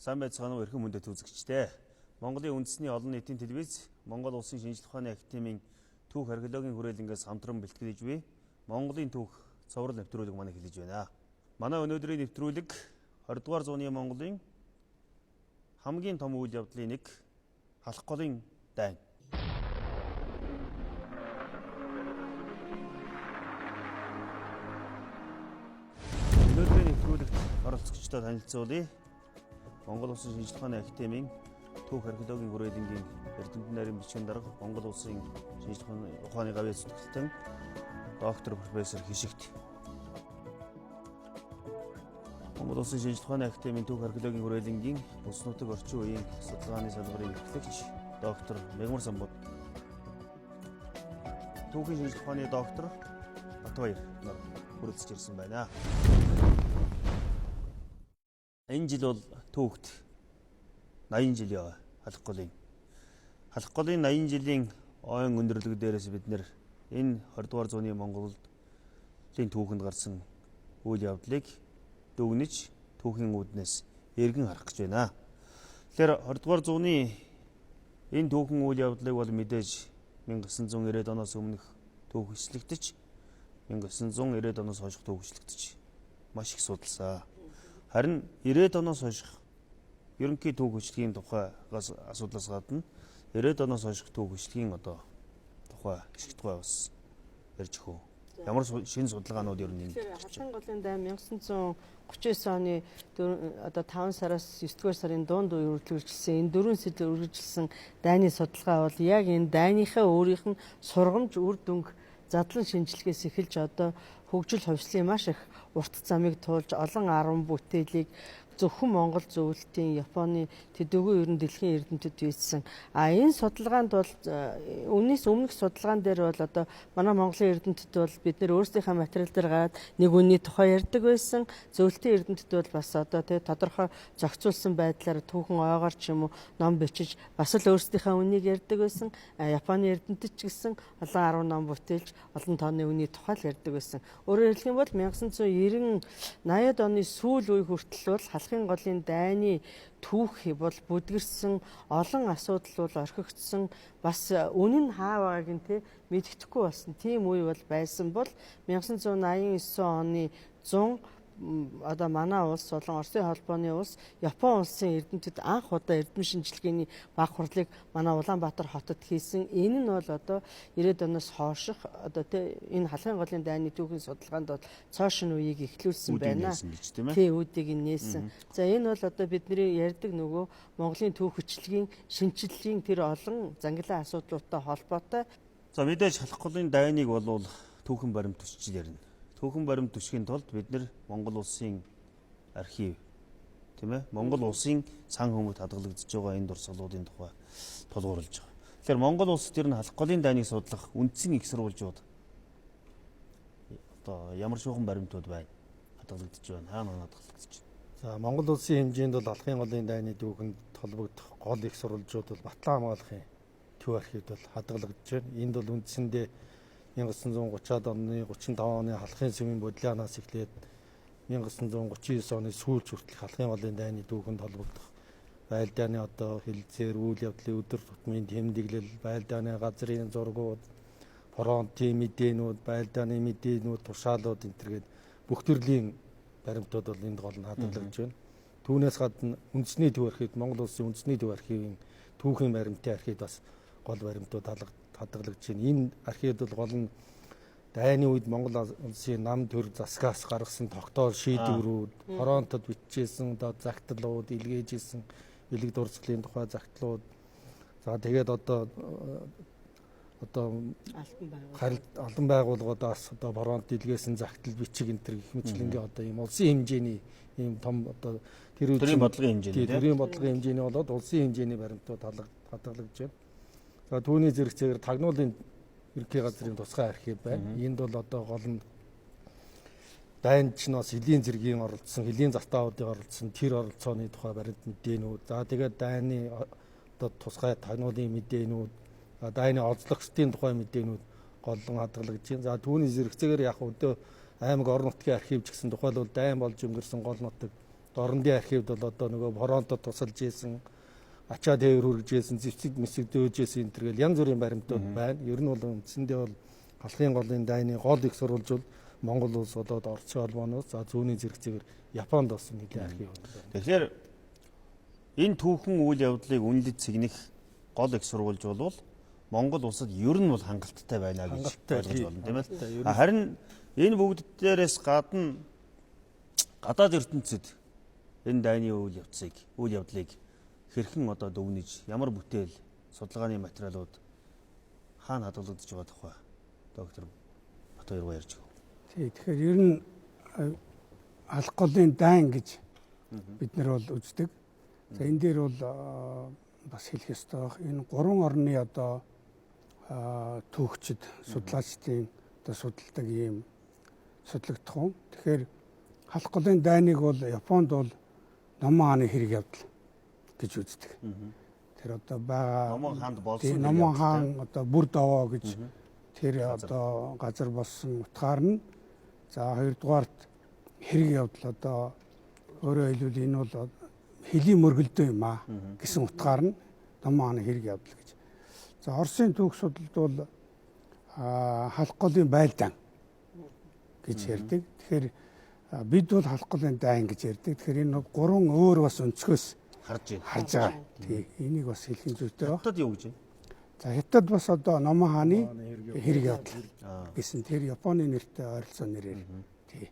Сайн байцгаана уу эрхэм хүндэт үзэгчдээ. Монголын үндэсний олон нийтийн телевиз, Монгол Улсын шинжлэх ухааны академийн түүх археологийн хүрээлэнгээс хамтран бэлтгэж буй Монголын түүх цоврал нэвтрүүлэг манай хэлж байна. Манай өнөөдрийн нэвтрүүлэг 20 дугаар зууны Монголын хамгийн том үйл явдлын нэг Халх голын дайн. Өнөөдрийн нэвтрүүлэгт оролцогчдод танилцуулъя. Монгол Улсын шинжлэх ухааны академийн түүх археологийн хүрээлэнгийн эрдэмтэн нарийн бичгийн дарга Монгол Улсын шинжлэх ухааны гавьяа зүтгэлтэн доктор профессор Хишигт. Монгол Улсын шинжлэх ухааны академийн түүх археологийн хүрээлэнгийн бүс нутаг орчин үеийн судалгааны салбарын эрхлэгч доктор Мягмар Самбат. Түүхийн шинжлэх ухааны доктор Батбаяр нар хүрэлцэж ирсэн байна. Энэ жил бол түүхт 80 жил яваа Халх голын. Халх голын 80 жилийн ойн өндөрлөг дээрээс бид нэр энэ 20 дугаар зууны Монголын түүхэнд гарсан үйл явдлыг дүгнэж түүхийн үүднээс эргэн харах гэж байна. Тэгэхээр 20 дугаар зууны энэ түүхэн үйл явдлыг бол мэдээж 1990-ад оноос өмнөх түүх эслэгдэж 1990-ад оноос хойш түүх эслэгдэж маш их судалсан. Харин 90-ад оноос хойш ерөнхий түүх хөшлөгийн тухайгаас асуудлаас гадна 90-ад оноос хойш түүх хөшлөгийн тухай ашигт бас ярьж өгөө. Ямар шинэ судалгаанууд ер нь Халхын голын дайн 1939 оны 5 сараас 9-р сарын дунд үе үргэлжилсэн энэ 4 сэдвээр үргэлжилсэн дайны судалгаа бол яг энэ дайныхаа өөрийнх нь сургамж үр дүнг задлан шинжилгээс эхэлж хөгжил хувьслын маш их урт замыг туулж олон 10 бүтээлийг зөвхөн Монгол зөвлөлтийн Японы төдийгүй ер нь дэлхийн эрдэмтэд бичсэн. Энэ судалгаанд бол өмнөөс өмнөх судалгаан дээр бол манай Монголын эрдэмтэд бол бид нэр өөрсдийнхээ материал дээр гараад нэг үнний тухай ярьдаг байсан. Зөвлөлтийн эрдэмтэд бол бас тодорхой зохицуулсан байдлаар түүхэн ойгоор ч юм уу ном бичиж бас л өөрсдийнхээ үннийг ярьдаг байсан. Японы эрдэмтэд ч гэсэн олон 10 ном бүтээлж олон тооны үнний тухай л ярьдаг байсан. Өөрөөр хэлэх юм бол 1990-80-ад оны сүүл үе хүртэл бол Халхын голын дайны түүх бол бүдгэрсэн олон асуудал бол орхигдсон бас үнэн хаа байгааг нь мэддэхгүй болсон тийм үе бол байсан бол 1989 оны 100 манай улс болон Оросын холбооны улс Япон улсын эрдэмтэд анх удаа эрдэм шинжилгээний баг хурлыг манай Улаанбаатар хотод хийсэн. Энэ нь бол 90-ад оноос хойших энэ Халхын голын дайны түүхийн судалгаанд бол цоошин үеийг эхлүүлсэн байна. Тийм үүдийг нээсэн. За энэ бол бидний ярьдаг нөгөө Монголын түүх хөчлөгийн шинжилгээний тэр олон зангилаа асуудлуудтай холбоотой. За мэдээж Халх голын дайныг бол түүхэн баримт төсчил ярина. Түүхэн баримт төсхийн тулд бид нэр Монгол Улсын архив тийм ээ Монгол Улсын сан хүмүүст хадгалагдж байгаа энэ дурсгалуудын тухай тулгуурлаж байгаа. Тэгэхээр Монгол улс тэр нь Халх голын дайныг судлах үндсэн их сурвалжууд ямар шуухан баримтууд байна хадгалагдж байна хаана хадгалагдж байна. За Монгол Улсын хэмжээнд бол Халхын голын дайны түүхэнд толбогдох гол их сурвалжууд бол Батлан хамгаалахын төв архивд бол хадгалагдж байна. Энд бол үндсэндээ 1930-ад оны 35 оны Халхын сүмийн бодлоноос эхлээд 1939 оны сүүлч хүртэл Халхын голын дайны түүхэнд холбогдох байгаль дааны хэлэлцээр үйл явдлын өдөр тутмын тэмдэглэл, байгаль дааны газрын зургууд, фронтын мэдээнүүд, байгаль дааны мэдээнүүд, тушаалууд энтергээд бүх төрлийн баримтууд бол энд гол нь хадгалагдж байна. Түүнээс гадна үндэсний төв архивд Монгол Улсын үндэсний төв архивын түүхийн баримтын архивд бас гол баримтууд хадгалагдж байна. Энэ архивд бол гол нь дайны үед Монгол Улсын нам төр засгаас гаргасан тогтоол шийдвэрүүд, фронтод бичижсэн загтлууд, илгээжсэн элэг дурсгалын тухай загтлууд. За тэгээд албан байгууллагуудаас фронт илгээсэн загтал бичиг энтер гэх мэтлэнгийн ийм улсын хэмжээний ийм том төрийн бодлогын хэмжээний болоод улсын хэмжээний баримтууд хадгалагдж байна. За түүний зэрэгцээгээр тагнуулын ерөнхий газрын тусгай архив байна. Энд бол гол нь дайнд ч бас хөлийн зэргийн оролцсон, хөлийн застаудыг оролцсон тэр оролцооны тухай баримт мэдээнүүд. За тэгээд дайны тусгай тагнуулын мэдээнүүд, дайны олзлогчдын тухай мэдээнүүд голлон хадгалагдж байна. За түүний зэрэгцээгээр яг аймаг орон нутгийн архив ч гэсэн тухайлбал дайн болж өнгөрсөн гол нутаг Орондын архивд бол одоо нөгөө боронтод тусалж ийсэн, ачаа тээвэр хүргэж ийсэн, зэвсэг мэсэг дөөж ийсэн энэ төргээл янз бүрийн баримтууд байна. Ер нь бол үндсэндээ бол Халхын голын дайны гол их сурвалжуул Монгол улс болоод Орчин холбооноос за зүүнний зэрэгцээгээр Японд бас нэлийн архив байна. Тэгэхээр энэ түүхэн үйл явдлыг үнэлж цэгнэх гол их сурвалж бол Монгол улсад ер нь бол хангалттай байна гэж ойлгож байна тийм ээ. Харин энэ бүгд дээрээс гадна гадаад ертөнцид энэ дайны үйл явдлыг хэрхэн одоо дүгнэж ямар бүтээл судалгааны материалууд хаана хадгалагдаж байгаа тухай доктор Батбаяр ярьж байгаа. Тэгэхээр ер нь алх голын дайн гэж бид нар бол үздэг. За энэ дээр бол бас хэлэх ёстой. Энэ 3 орны одоо түүхчид, судлаачдын одоо судалдаг ийм судлагдах юм. Тэгэхээр халх голын дайныг бол Японд бол Номон хааны хэрэг явдал гэж үздэг. Тэр одоо байгаа Номон хаанд болсон Номон хаан одоо бүр даваа гэж тэр одоо газар болсон утгаар нь за хоёрдугаарт хэрэг явдал одоо өөрөөр хэлбэл энэ бол хөлийн мөргөлдөө юм аа гэсэн утгаар нь Номон хааны хэрэг явдал гэж. За Оросын түүх судалд бол халх голын байлдаан гэж ярьдаг. Тэгэхээр бид бол халх голын дайн гэж ярьдаг. Тэгэхээр энэ 3 өөр бас өнцгөөс харж байгаа. Тий, энийг бас хэлэх зүйтэй байна. Хятад юу гэж байна? За Хятад бас одоо Номон хааны хэрэг явдал гэсэн тэр Японы нэртэй ойролцоо нэрээр тий.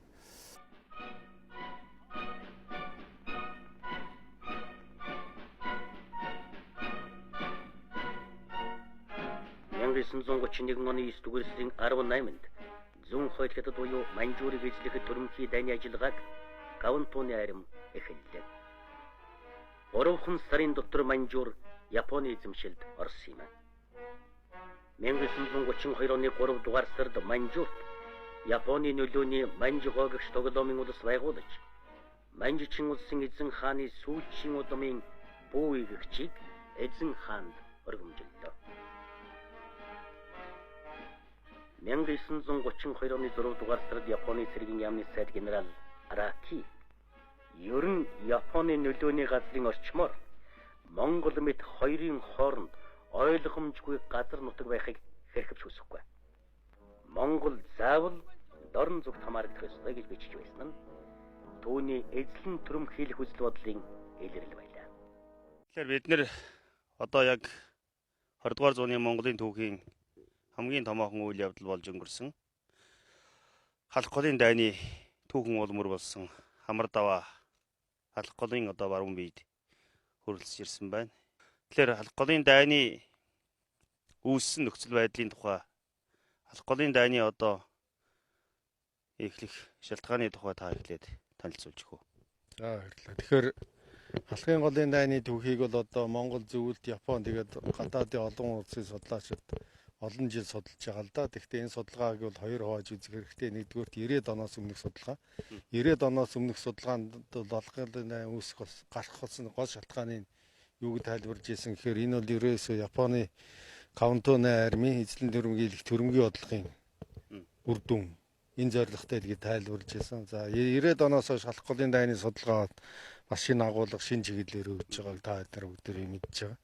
оны 9 дугаар сарын 18-нд зүүн хойд хятад буюу Маньчжурыг эзлэхэд төрөмхий дайны ажиллагааг Гаунтууны арим эхэллээ. 3 сарын дотор Маньчжур Японы эзэмшилд орсон юм. 1932 оны 3 дугаар сард Маньчжурт Японы нөлөөний Маньчжугогч тоглоомын улс байгуулж Маньчжчин улсын эзэн хааны сүүлчийн удмын бүү игэгчийг эзэн хаанд өргөмжиллөө. 1932 оны 6 дугаар сард Японы цэргийн яамны сайд генерал Араки ер нь Японы нөлөөний газрын орчмоор Монгол мэт хоёрын хооронд ойлгомжгүй газар нутаг байхыг хэрхэвч хүсэхгүй. Монгол заавал дорн зүгт хамаарах ёстой гэж бичиж байсан нь түүний эзлэн төрөмхийлэх үзэл бодлын илэрлэл байлаа. Тэгэхээр бид нэр одоо яг 20 дугаар зууны Монголын түүхийн хамгийн томоохон үйл явдал болж өнгөрсөн халх голын дайны түүхэн улмөр болсон хамар даваа халх голын одоо баруун биед хөрөлцөж ирсэн байна. Тэгэхээр халх голын дайны үүссэн нөхцөл байдлын тухай халх голын дайны одоо эхлэх шалтгааны тухай та эхлээд танилцуулж өгөө. За баярлалаа. Тэгэхээр халхын голын дайны түүхийг бол одоо Монгол зөвлөлт Япон тэгээд гадаадын олон улсын судлаачид олон жил судалж байгаа л да. Тэгэхдээ энэ судалгааг бол хоёр хувааж үзэх хэрэгтэй. Нэгдүгээрт 90-ад оноос өмнөх судалгаа. 90-ад оноос өмнөх судалгаанд бол халхын дайн үүсэх гарах болсон гол шалтгааны юуг тайлбарж ийсэн гэхээр энэ бол ерөөсөө Японы Гаунтууны армийн эзлэн төрөмгийлэх төрөмгийн бодлогын үр дүн энэ зорилготой гэдгийг тайлбарж ийсэн. За 90-ад оноос хойш халх голын дайны судалгаа бас шинэ агуулга, шинэ чиглэлээр өгж байгааг та бүхэн бүгдээ мэдж байгаа.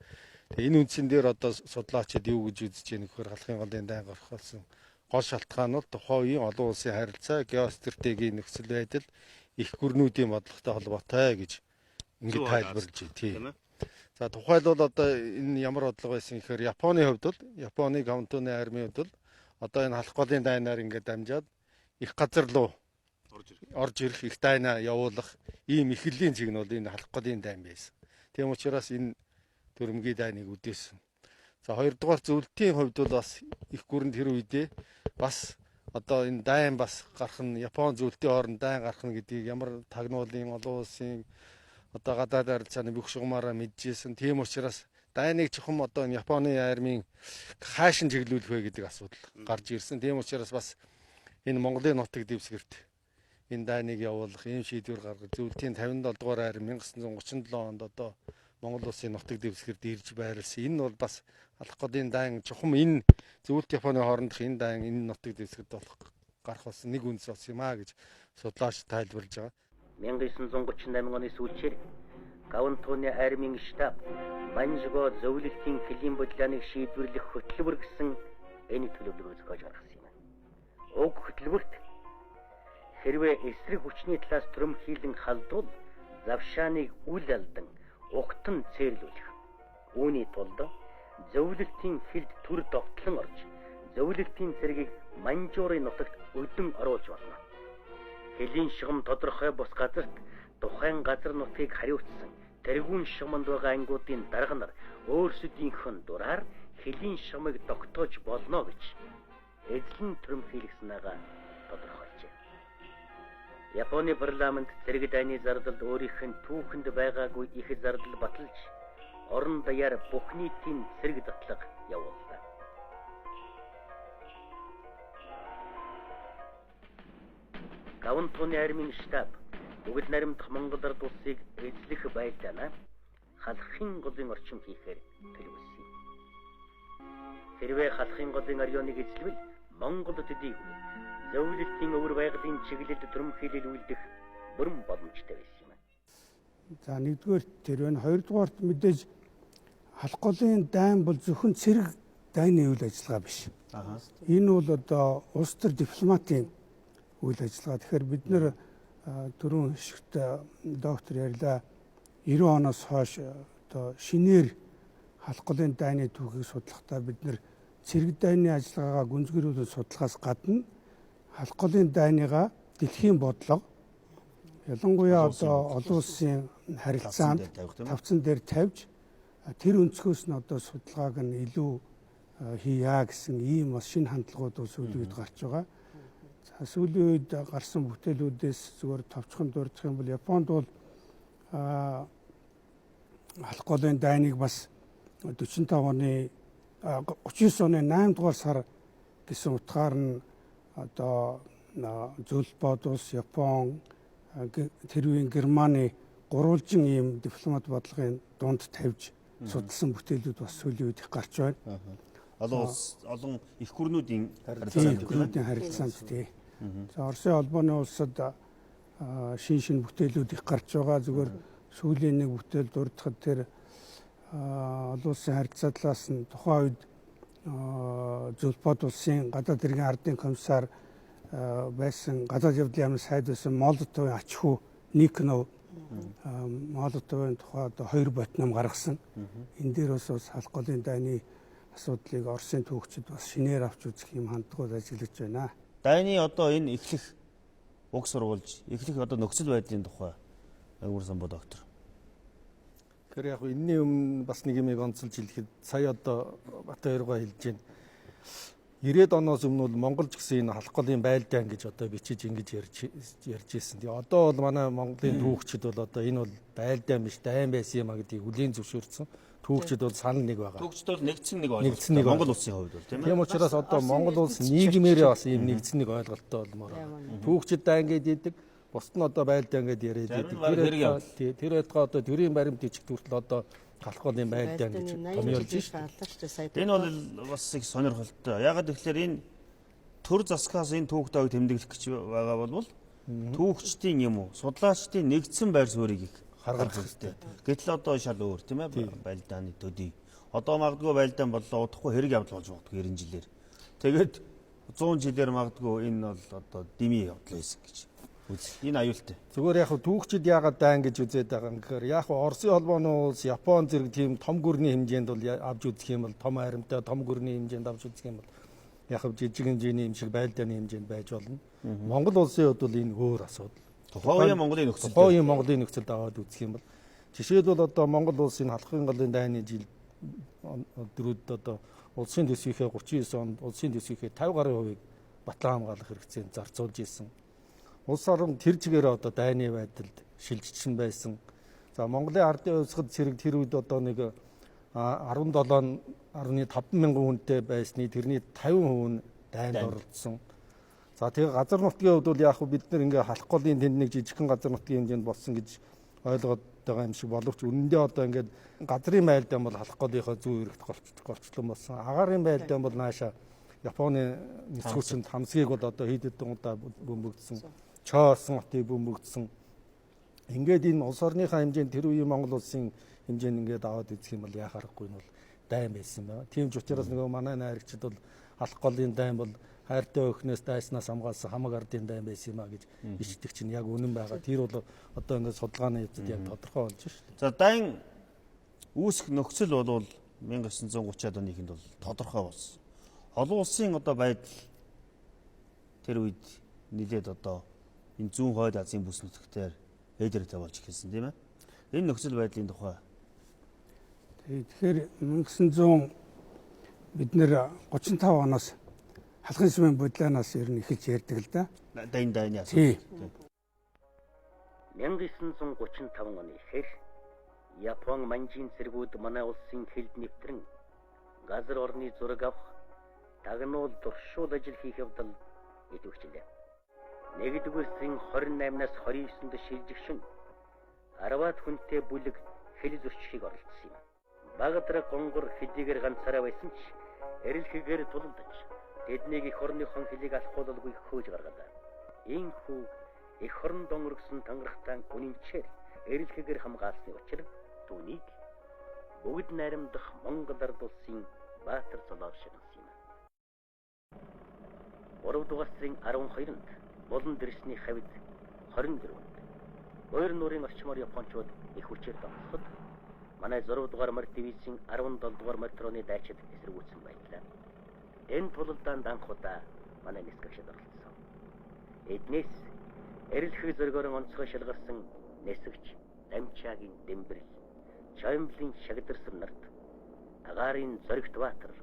Тэгээ энэ үндсэн дээр одоо судлаачид юу гэж үзэж байна гэхээр халхын голын дайн гарах болсон гол шалтгаан нь тухайн үеийн олон улсын харилцаа, геостратегийн нөхцөл байдал, их гүрнүүдийн бодлоготой холбоотой гэж ингэ тайлбарлаж байна. За тухайлбал одоо энэ ямар бодлого байсан гэхээр Японы хувьд бол Японы Гаунтууны армийн хувьд бол одоо энэ халх голын дайнаар ингээд дамжаад их газар руу орж ирэх, их дайнаа явуулах ийм эхлэлийн чиг нь бол энэ халх голын дайн байсан. Тийм учраас энэ төрөмгийн дайныг үдээсэн. За хоёрдугаар зөвлөлтийн хувьд бол бас их гүрэнд тэр үедээ бас одоо энэ дайн бас гарах нь Япон зөвлөлтийн хооронд дайн гарах нь гэдгийг ямар тагнуулын олон улсын одоо гадаад харилцааны бүх шугамаараа мэдчихсэн. Тийм учраас дайныг чухам одоо энэ Японы армийн хаашин чиглүүлэх вэ гэдэг асуудал гарч ирсэн. Тийм учраас бас энэ Монголын нутаг дэвсгэрт энэ дайныг явуулах ийм шийдвэр гаргаж зөвлөлтийн 57 дугаар арми 1937 онд одоо Монгол улсын нутаг дэвсгэрт ирж байрлсан. Энэ бол бас халх голын дайн чухам энэ зөвлөлт Японы хоорондох энэ дайн энэ нутаг дэвсгэрт болох гарах болсон нэг үндэс болсон юм аа гэж судлаач тайлбарлаж байгаа. 1938 оны сүүлчээр Гаунтууны армийн штаб Манжго зөвлөлтийн клийн бодлооныг шийдвэрлэх хөтөлбөр гэсэн энэ төлөвлөгөө зохиож гаргасан юм. Уг хөтөлбөрт хэрвээ эсрэг хүчний талаас түрэмхийлэн халдвал завшааныг үл алдан угтан цээрлүүлэх. Үүний тулд зөвлөлтийн хилд түр довтлон орж зөвлөлтийн цэргийг Манжуурын нутагт өдөн оруулж болно. Хилийн шугам тодорхой бус газарт тухайн газар нутгийг хариуцсан тэргүүн шугамд байгаа ангуудын дарга нар өөрсдийнхөө дураар хилийн шугамыг тогтоож болно гэж эзлэн түрэмхийлгснээга тодорхойлжээ. Японы парламент цэрэг дайны зардалд өөрийнх нь түүхэнд байгаагүй их зардал баталж орон даяар бүх нийтийн цэрэг затлага явууллаа. Гаунтууны армийн штаб бүгд наримдах Монгол ард улсыг эзлэх байлдаанаа халхын голын орчим хийхээр төлөвлөсөн. Хэрвээ халхын голын орёныг эзлэвэл Монгол төдийгүй зөвлөлтийн өвөр байгалийн чиглэлд түрэмхийлэл үлдэх бүрэн боломжтой байсан юм. За нэгдүгээр тэр байна. Хоёрдугаарт мэдээж халх голын дайн бол зөвхөн цэрэг дайны үйл ажиллагаа биш. Энэ бол одоо улс төр дипломатын үйл ажиллагаа. Тэгэхээр бид нэр дөрөв хишгт доктор ярьлаа 90 оноос хойш одоо шинээр халх голын дайны түүхийг судлахдаа бид нэр цэрэг дайны ажиллагаагаа гүнзгийрүүлэн судлахаас гадна халх голын дайныгаа дэлхийн бодлого ялангуяа одоо олон улсын харилцаанд тавцан дээр тавьж тэр өнцгөөс нь одоо судалгааг нь илүү хийя гэсэн ийм бас шинэ хандлагууд сүүлийн үед гарч байгаа. За сүүлийн үед гарсан бүтээлүүдээс зүгээр товчхон дурдах юм бол Японд бол халх голын дайныг бас 45 оны 39 оны 8 дугаар сар гэсэн утгаар нь одоо зөвлөлт улс Япон, тэрвийн Германы гурвалжин ийм дипломат бодлогын дунд тавьж судалсан бүтээлүүд бас сүүлийн үед их гарч байна. Олон их гүрнүүдийн харилцаанд тий. За Оросын холбооны улсад шин бүтээлүүд их гарч байгаа. Зүгээр сүүлийн нэг бүтээл дурдахад тэр олон улсын харилцаа талаас нь тухайн үед зөвлөлт улсын гадаад хэргийн ардын комиссар байсан гадаад явдлын яамны сайд байсан Молдовын ач хүү Никнов Молдовын тухай одоо 2 ботном гаргасан. Энэ дээр бас халх голын дайны асуудлыг Оросын түүхчид бас шинээр авч үзэх юм хандлагууд ажиглаж байна. Дайны одоо энэ эхлэх уг сурвалж, эхлэх одоо нөхцөл байдлын тухай өнгөрсөн бо доктор. Тэгэхээр яг энэний өмнө бас нэг юм онцолж хэлэхэд сая одоо Бата хоёргоо хэлж байна. 90-ад оноос өмнө бол Монголч гэсэн энэ халх голын байлдаан гэж одоо бичиж ингэж ярьж ирсэн. Тэгээ одоо бол манай Монголын түүхчид бол одоо энэ бол байлдаан биш дайн байсан юм а гэдгийг хүлээн зөвшөөрсөн. Түүхчид бол санал нэг байгаа. Түүхчид бол нэгдсэн нэг ойлголт. Монгол улсын хувьд бол тийм ээ. Тийм учраас одоо Монгол улс нийгмээрээ бас ийм нэгдсэн нэг ойлголттой болмоор байна. Түүхчид дайн гэдэг бусд нь одоо байлдаан гэдээ яриад байдаг. Тэр байтугай одоо төрийн баримт бичиг хүртэл одоо халх голын байлдаан гэж томьёолж байна. Энэ бол бас их сонирхолтой. Ягаад гэвэл энэ төр засгаас энэ түүх дааг тэмдэглэх гэж байгаа бол түүхчдийн юм уу, судлаачдын нэгдсэн байр суурийг их харгах хэрэгтэй. Гэтэл одоо шал өөр тийм ээ байлдааны төдий. Одоо магадгүй байлдаан боллоо удахгүй хэрэг явдал болж магадгүй 90 жилээр. Тэгээд 100 жилээр магадгүй энэ бол одоо дими явдал байсан гэж. Энэ аюултай. Зүгээр яг түүхчид яагаад дайн гэж үзээд байгаа юм гэхээр яг Оросын холбооны улс Япон зэрэг тийм том гүрний хэмжээнд бол авч үзэх юм бол том харимтай том гүрний хэмжээнд авч үзэх юм бол яг жижиг хэмжээний юм шиг байлдааны хэмжээнд байж болно. Монгол улсын хувьд бол энэ өөр асуудал. Тухайн Монголын нөхцөлд аваад үзэх юм бол жишээлбэл одоо Монгол улсын халхын голын дайны жил дөрөвд одоо улсын төсвийнхээ 39 онд улсын төсвийнхээ 50 гаруй хувийг батлан хамгаалах хэрэгцээнд зарцуулж исэн. Улс орон тэр чигээр одоо дайны байдалд шилжчихсэн байсан. За Монголын ардын хувьсгал цэрэг тэр үед одоо нэг 17.5 мянган хүнтэй байсны тэрний 50% нь дайнд оролцсон. За тэгээ газар нутгийн хувьд бол яг бид нар ингээ халх голын тэнд нэг жижигхэн газар нутгийн хэмжээнд болсон гэж ойлгоод байгаа юм шиг боловч үнэндээ одоо ингээд газрын байлдаан бол халх голынхоо зүүн эрэгт горчлон болсон. Агаарын байлдаан бол нааша Японы нисгүүсэнд хамсгийг бол одоо хэд хэдэн удаа бөмбөгдсөн. Чоосон хотыг бөмбөгдсөн. Ингээд энэ улс орныхаа хэмжээнд тэр үеийн Монгол улсын хэмжээнд ингээд аваад үзэх юм бол яхаарахгүй нь бол дайн байсан байна. Тийм ч учраас нөгөө манай найрагчид бол алх голын дайн бол хайртай өхнөөс дайснаас хамгаалсан хамаг ардын дайн байсан юм а гэж ичдэг чинь яг үнэн байгаа. Тэр бол одоо ингээд судалгааны хэвцэд яг тодорхой болж шүү дээ. За дайн үүсэх нөхцөл бол 1930-аад оныхынд бол тодорхой болсон. Олон улсын одоо байдал тэр үед нэлээд одоо энэ зүүн хойд Азийн бүс нутагтаар ээдэртэй болж эхэлсэн тийм ээ. Энэ нөхцөл байдлын тухай. Тэгэхээр 1900 бид нэр 35 оноос халхын сүмийн бодлоноос ер нь эхэлж ярьдаг л да. Дайны асуудал. 1935 оны ихэр Япон манжийн цэргүүд манай улсын хилд нэвтрэн газар орны зураг авах дагнуул дуршуул ажил хийх явдал идэвхжлээ. 1-р сарын 28-наас 29-нд шилжигшин 10-аад хүнтэй бүлэг хил зөрчихийг оролцсон юм. Багадраг гонгор хэдийгээр ганцаараа байсан ч эрэлхэгээр тулалдаж тэднийг эх орныхон хилийг алхуулалгүй хөөж гаргалаа. Ийхүү эх орнд өнгөрсөн тангарахтан үнэнчээр эрэлхэгээр хамгаалсны учир түүнийг бүгд найрамдах Монгол ард улсын баатар цолоор шигнасан юм. 3-р сарын 12-нд болон дэрсний хавьд 24-нд Өөр нуурын орчмоор Япончууд их хүчээр донцоход манай 6-р морь дивизийн 17-р морьтроны дайчид эсэргүүцсэн байлаа. Энэ тулалдаанд анх удаа манай нисгэгчд оролцсон. Эднээс эрэлхэг зөргөөрөн онцгой шалгарсан нисгэгч Дамчаагийн Дэмбэрэл, Чоймлын Шагдарсар нарт агаарын Зоригт Баатар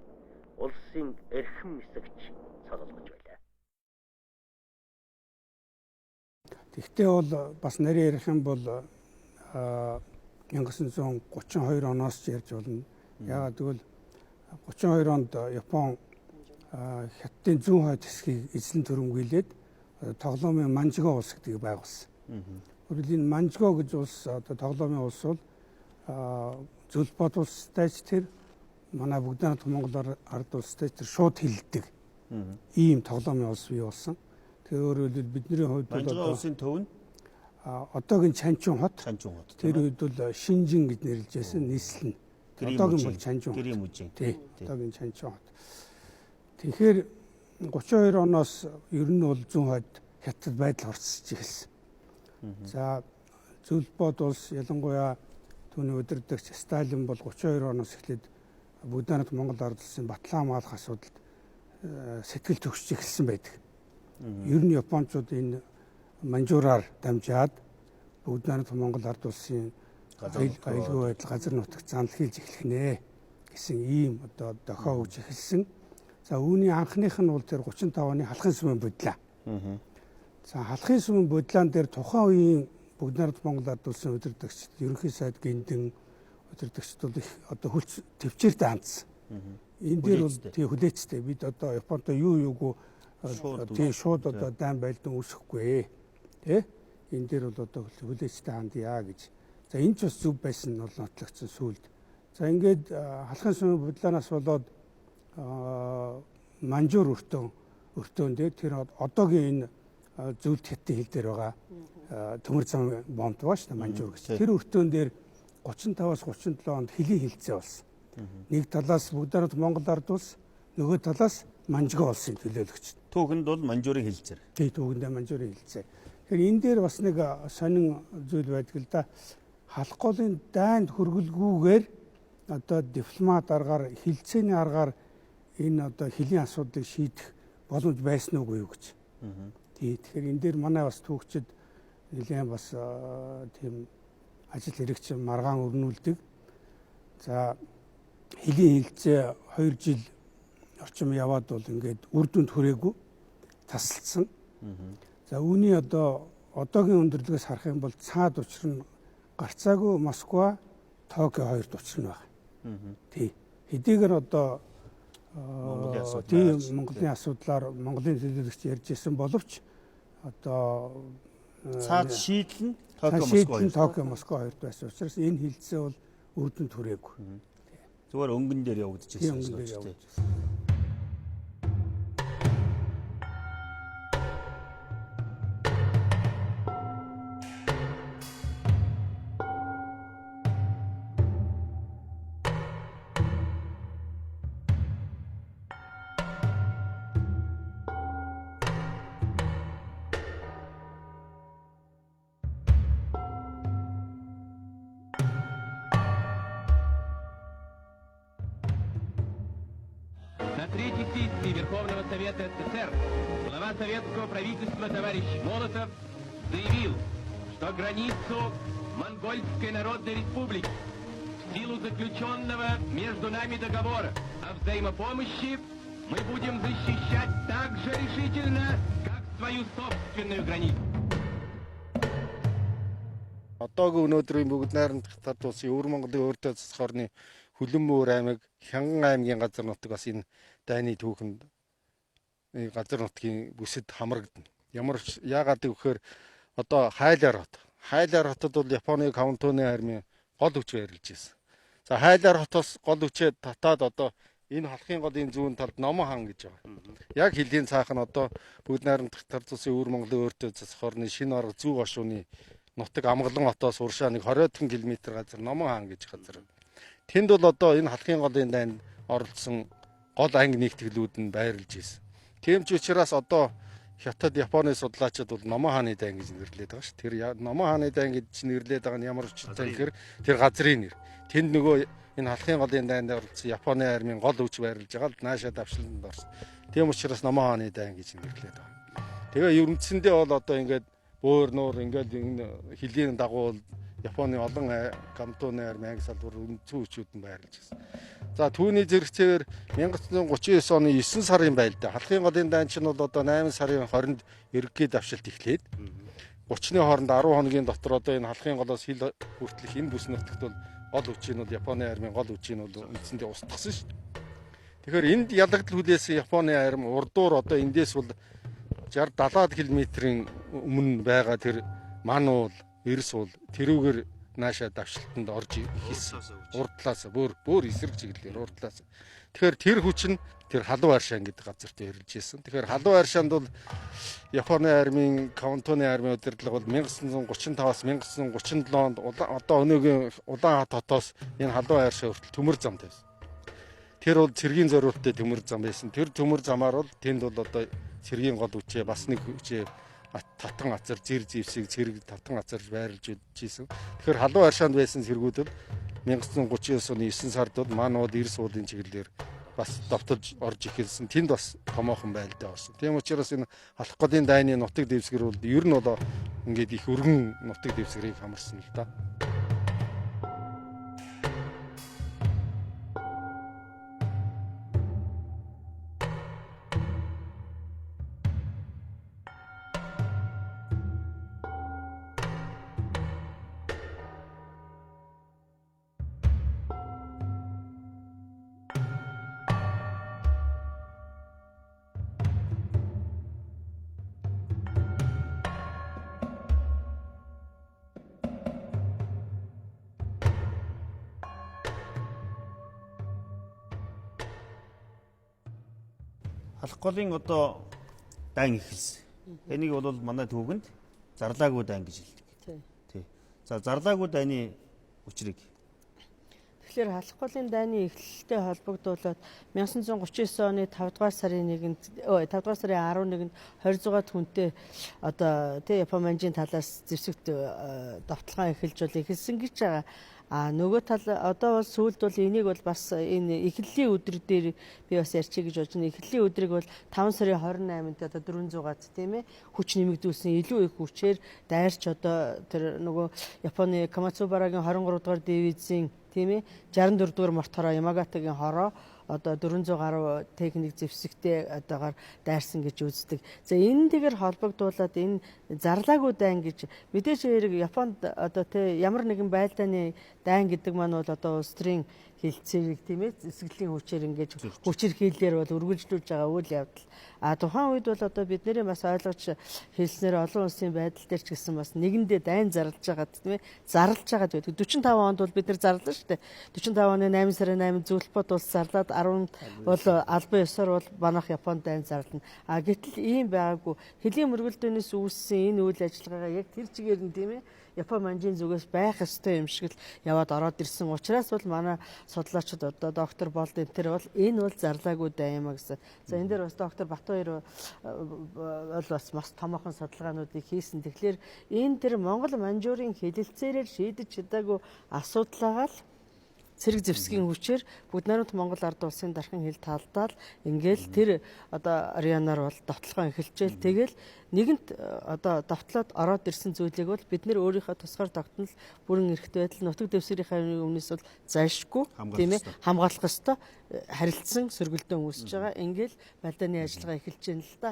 улсын эрхэм нисгэгч цололгож байлаа. Тэгтээ бол бас нарийн ярих юм бол 1932 оноос ч ярьж болно. Яагаад гэвэл 32 онд Япон хятадын зүүн хойд хэсгийг эзлэн төрөмгийлээд тоглоомын Манжго улс гэдгийг байгуулсан. Өөрөөр энэ Манжго гэж улс одоо тоглоомын улс бол Зөвлбод улстай ч тэр манай бүгд Монгол ард улстай тэр шууд хилдэг. Ийм тоглоомын улс бий болсон. Тэр өөрөөр хэлбэл бидний хувьд бол Манжго улсын төв нь одоогийн Чанчун хот. Тэр үед бол Шинжин гэж нэрлэж байсан нийслэл нь. Одоогийн бол Чанчун. Гэрийн мужийн. Тий. Одоогийн Чанчун хот. Тэгэхээр 32 оноос ер нь бол зүүн хойд хятад байдал орцсож эхэлсэн. За Зөвлбод улс ялангуяа түүний удирдагч Сталин бол 32 оноос эхлээд бүгд Монгол ард улсын батлан хамгаалах асуудалд сэтгэл төгсөж эхэлсэн байдаг. Ер нь Япончууд энэ манжуураар дамжаад бүгд Монгол ард улсын аюулгүй байдал газар нутагт занал хийж эхлэх нэ гэсэн ийм одоо дохио өгж эхэлсэн. За үүний анхных нь бол тэр 35 оны халхын сүмийн бодлоо. За халхын сүмийн бодлоон дээр тухайн үеийн бүгд Монгол ард улсын удирдагчид ерөнхий сайд гиндэн удирдагчид бол их одоо хүч төвчээртэй хандсан. Энэ дээр бол тий хүлээцтэй бид одоо Японтой юу юугүй тий шууд одоо дайн байлдан үүсэхгүй тий энэ дээр бол одоо хүлээцтэй хандъя гэж. За энэ ч бас зөв байсан нь бол нотлогдсон сүлд. За ингээд халхын сүмийн бодлооноос болоод манжуур өртөөн дээр тэр одоогийн энэ зөвлөлт хятадын хил дээр байгаа төмөр зам бомт байгаа шүү дээ манжуур гэж. Тэр өртөөн дээр 35-аас 37 онд хилийн хилцээ болсон. Нэг талаас бүгд Монгол ард улс, нөгөө талаас Манжго улсын төлөөлөгч. Түүхэнд бол манжуурын хилцээр. Тий, түүхэндээ манжуурын хилцээ. Тэгэхээр энэ дээр бас нэг сонин зүйл байдаг л да. Халх голын дайнд хөргөлгүйгээр одоо дипломат аргаар, хилцээний аргаар энэ одоо хилийн асуудлыг шийдэх боломж байсан уугүй юу гэж. Тий, тэгэхээр энэ дээр манай бас түүхчид нэлээд бас тийм ажил хэрэгч маргаан өрнүүлдэг. За хилийн хилцээ 2 жил орчим яваад бол ингээд үр дүнд хүрээгүй тасалдсан. За үүний одоогийн өндөрлөгөөс харах юм бол цаад учир нь гарцаагүй Москва, Токио хоёрт учир нь байна. Тий. Хэдийгээр одоо Монголын асуудлаар Монголын төлөөлөгч ярьж ирсэн боловч одоо цаад шийдэл нь Токио, Москва хоёрт байсан учраас энэ хилцээ бол үр дүнд хүрээгүй. Зүгээр өнгөн дээр явагдчихсан шүү дээ. резолюции Верховного Совета СССР глава советского правительства товарищ Молотов заявил, что границу Монгольской Народной Республики в силу заключенного между нами договора о взаимопомощи мы будем защищать так же решительно, как свою собственную границу. Одоогийн өнөөдрийн бүгд найрамдах талд улсын өвөр Монголын өөртөө засах орны Хүлэнмөөр аймаг, Хянган аймгийн газар нутаг бас энэ дайны түүхэнд газар нутгийн бүсэд хамрагдана. Яагаад гэвэл одоо Хайлаар хотод бол Японы Каунтоны армийн гол хүч байрлаж байсан. За Хайлаар хотоос гол хүчээ татаад одоо энэ халахын голын зүүн талд Номон хаан гэж байгаа. Яг хэлийн цаах нь одоо бүгд найрамдах талд улсын өвөр Монголын өөртөө засах орны шинэ арга зүүн хошууны нутаг Амгалан хотоос уршаа нэг 20 км газар Номон хаан гэж газар. Тэнд бол одоо энэ халахын голын дайнд оролцсон гол анги нэгтгэлүүд нь байрлаж байсан. Тийм ч учраас одоо Хятад Японы судлаачид бол Номон хааны дайн гэж нэрлэдэг байгаа ш. Тэр Номон хааны дайн гэж нэрлэдэг байгаа нь ямар учиртай гэхээр тэр газрын нэр. Тэнд нөгөө энэ халахын голын дайнд оролцсон Японы армийн гол хүч байрлаж байгаа л наашаа давшланд орсон. Тийм учраас Номон хааны дайн гэж нэрлэдэг байгаа. Тэгээ ерөнхийдөө бол одоо ингээд бөөр нуур ингээд энэ хилийн дагуу Японы олон Каунтоны армийн анги салбар үнцэн хүчүүд нь байрлаж байсан. За түүний зэрэгцээр 1939 оны 9 сарын байлдаа халахын голын дайн чинь бол одоо 8 сарын 20-нд ерөнхий давшилт эхлээд 30-ны хооронд 10 хоногийн дотор одоо энэ халахын голоос хил хүртэлх энэ бүс нутагт бол гол хүчийн бол Японы армийн гол хүчийн бол үндсэндээ устгасан шүү дээ. Тэгэхээр энд ялагдал хүлээсэн Японы арми урдуур одоо эндээс бол 60-70 км-ийн өмнө байгаа тэр ман уул, эрс уул тэрүүгээр наашаа давшилтанд орж ихсэн. Урдлаас бүр эсрэг чиглэлээр урдлаас. Тэгэхээр тэр хүч нь тэр халуун аршаан гэдэг газарт ирж ирсэн. Тэгэхээр халуун аршаанд бол Японы армийн Каунтоны армийн удирдлага бол 1935-аас 1937 онд одоо өнөөгийн Улаанхат хотоос энэ халуун аршаа хүртэл төмөр зам тавьсан. Тэр бол цэргийн зориулттай төмөр зам байсан. Тэр төмөр замаар бол тэнд бол одоо цэргийн гол хүчээ бас нэг хүчээ татан азар зэр зэвсийг цэрэг татан азарж байрлаж идчихсэн. Тэгэхээр халуун аршаанд байсан цэргүүд бол 1939 оны 9 сард бол ман уул эрс уулын чиглэлээр бас давталж орж ихэлсэн. Тэнд бас томоохон байлдаа орсон. Тийм учраас энэ халах голын дайны нутаг дэвсгэр бол ер нь бол ингээд их өргөн нутаг дэвсгэрийг хамарсан л да. Халах голын одоо дайн эхэлсэн. Энийг бол манай түүхэнд зарлаагүй дайн гэж хэлдэг. Тий. За зарлаагүй дайны учрыг. Тэгэхээр халах голын дайны эхлэлтэй холбогдуулаад 1939 оны 5 дугаар сарын 11-нд 26 хүнтэй одоо тий Япон манжийн талаас зэвсэгт давталгаа эхэлсэн гэж байгаа. Нөгөө тал одоо бол сүүлд бол энийг бол бас энэ эхлэлийн өдөр дээр би бас ярьчих гэж бодож байна. Эхлэлийн өдрийг бол 5 сарын 28-нд одоо 400-аад тийм ээ хүч нэмэгдүүлсэн илүү их хүчээр дайрч одоо тэр нөгөө Японы Камацубарагийн 23 дугаар дивизийн тийм ээ 64 дугаар мортороо Ямагатагийн хороо одоо 400 гаруй техник зэвсэгтэй одоогоор дайрсан гэж үздэг. За энэ тэгэр холбогдуулаад энэ зарлаагүй дайн гэж мэдээж хэрэг Японд одоо тэ ямар нэгэн байлдааны дайн гэдэг маань бол одоо улс төрийн хилцээг тийм ээ зэвсгэлийн хүчээр ингэж хүчирхийлэлээр бол үргэлжлүүлж байгаа үйл явдал. Тухайн үед бол одоо бидний бас ойлгож хэлснээр олон улсын байдал дээр ч гэсэн бас нэгэндээ дайн зарлж байгаа тийм ээ зарлж байгаа гэдэг. 45 онд бол бид нар зарлаа шүү дээ. 45 оны 8 сарын 8 зөвлөлбөд улс зарлаад 10 бол албан ёсоор бол манайх Японд дайн зарлана. Гэтэл ийм байгаагүй. Хөлийн мөргөлдөөнөөс үүссэн энэ үйл ажиллагаагаа яг тэр чигээр нь тийм ээ Япон манжийн зүгээс байх ёстой юм шиг л яваад ороод ирсэн учраас бол манай судлаачид одоо доктор болд энэ төр бол энэ бол зарлаагүй дайн юм а гэсэн. За энэ дээр бас доктор Батбаяр бол бас томоохон судалгаануудыг хийсэн. Тэгэхээр энэ тэр Монгол манжуурын хэлэлцээрээр шийдэж чадаагүй асуудлаагаа л цэрэг зэвсгийн хүчээр бүгд найрамд Монгол ард улсын дархан хил таалдаал ингээл тэр одоо арианаар бол довтлогоо эхэлжээл тэгэл нэгэнт одоо довтлоод ороод ирсэн зүйлийг бол бид нэр өөрийнхөө тусгаар тогтнол бүрэн эрхт байдал нутаг дэвсгэрийнхээ өмнөөс бол зайлшгүй тийм ээ хамгаалах ёстой харилцсан сөргөлдөө үүсэж байгаа ингээл балдааны ажиллагаа эхэлж байна л да.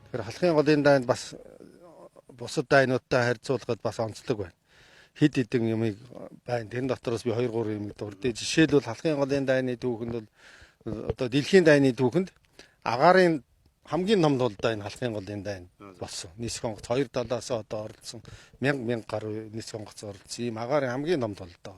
Тэгэхээр халахын голын дайнд бас бусад дайнуудтай харьцуулахад бас онцлог байна. Хэд хэдэн юмыг байна. Тэр дотроос би 2-3 юмыг дурдъя. Жишээлбэл халахын голын дайны түүхэнд бол одоо дэлхийн дайны түүхэнд агаарын хамгийн том тулдаа энэ халахын голын дайн болсон. Нисэх онгоц 2 талаас одоо оролцсон 1000 гаруй нисэх онгоц оролцсон. Ийм агаарын хамгийн том тулдаа.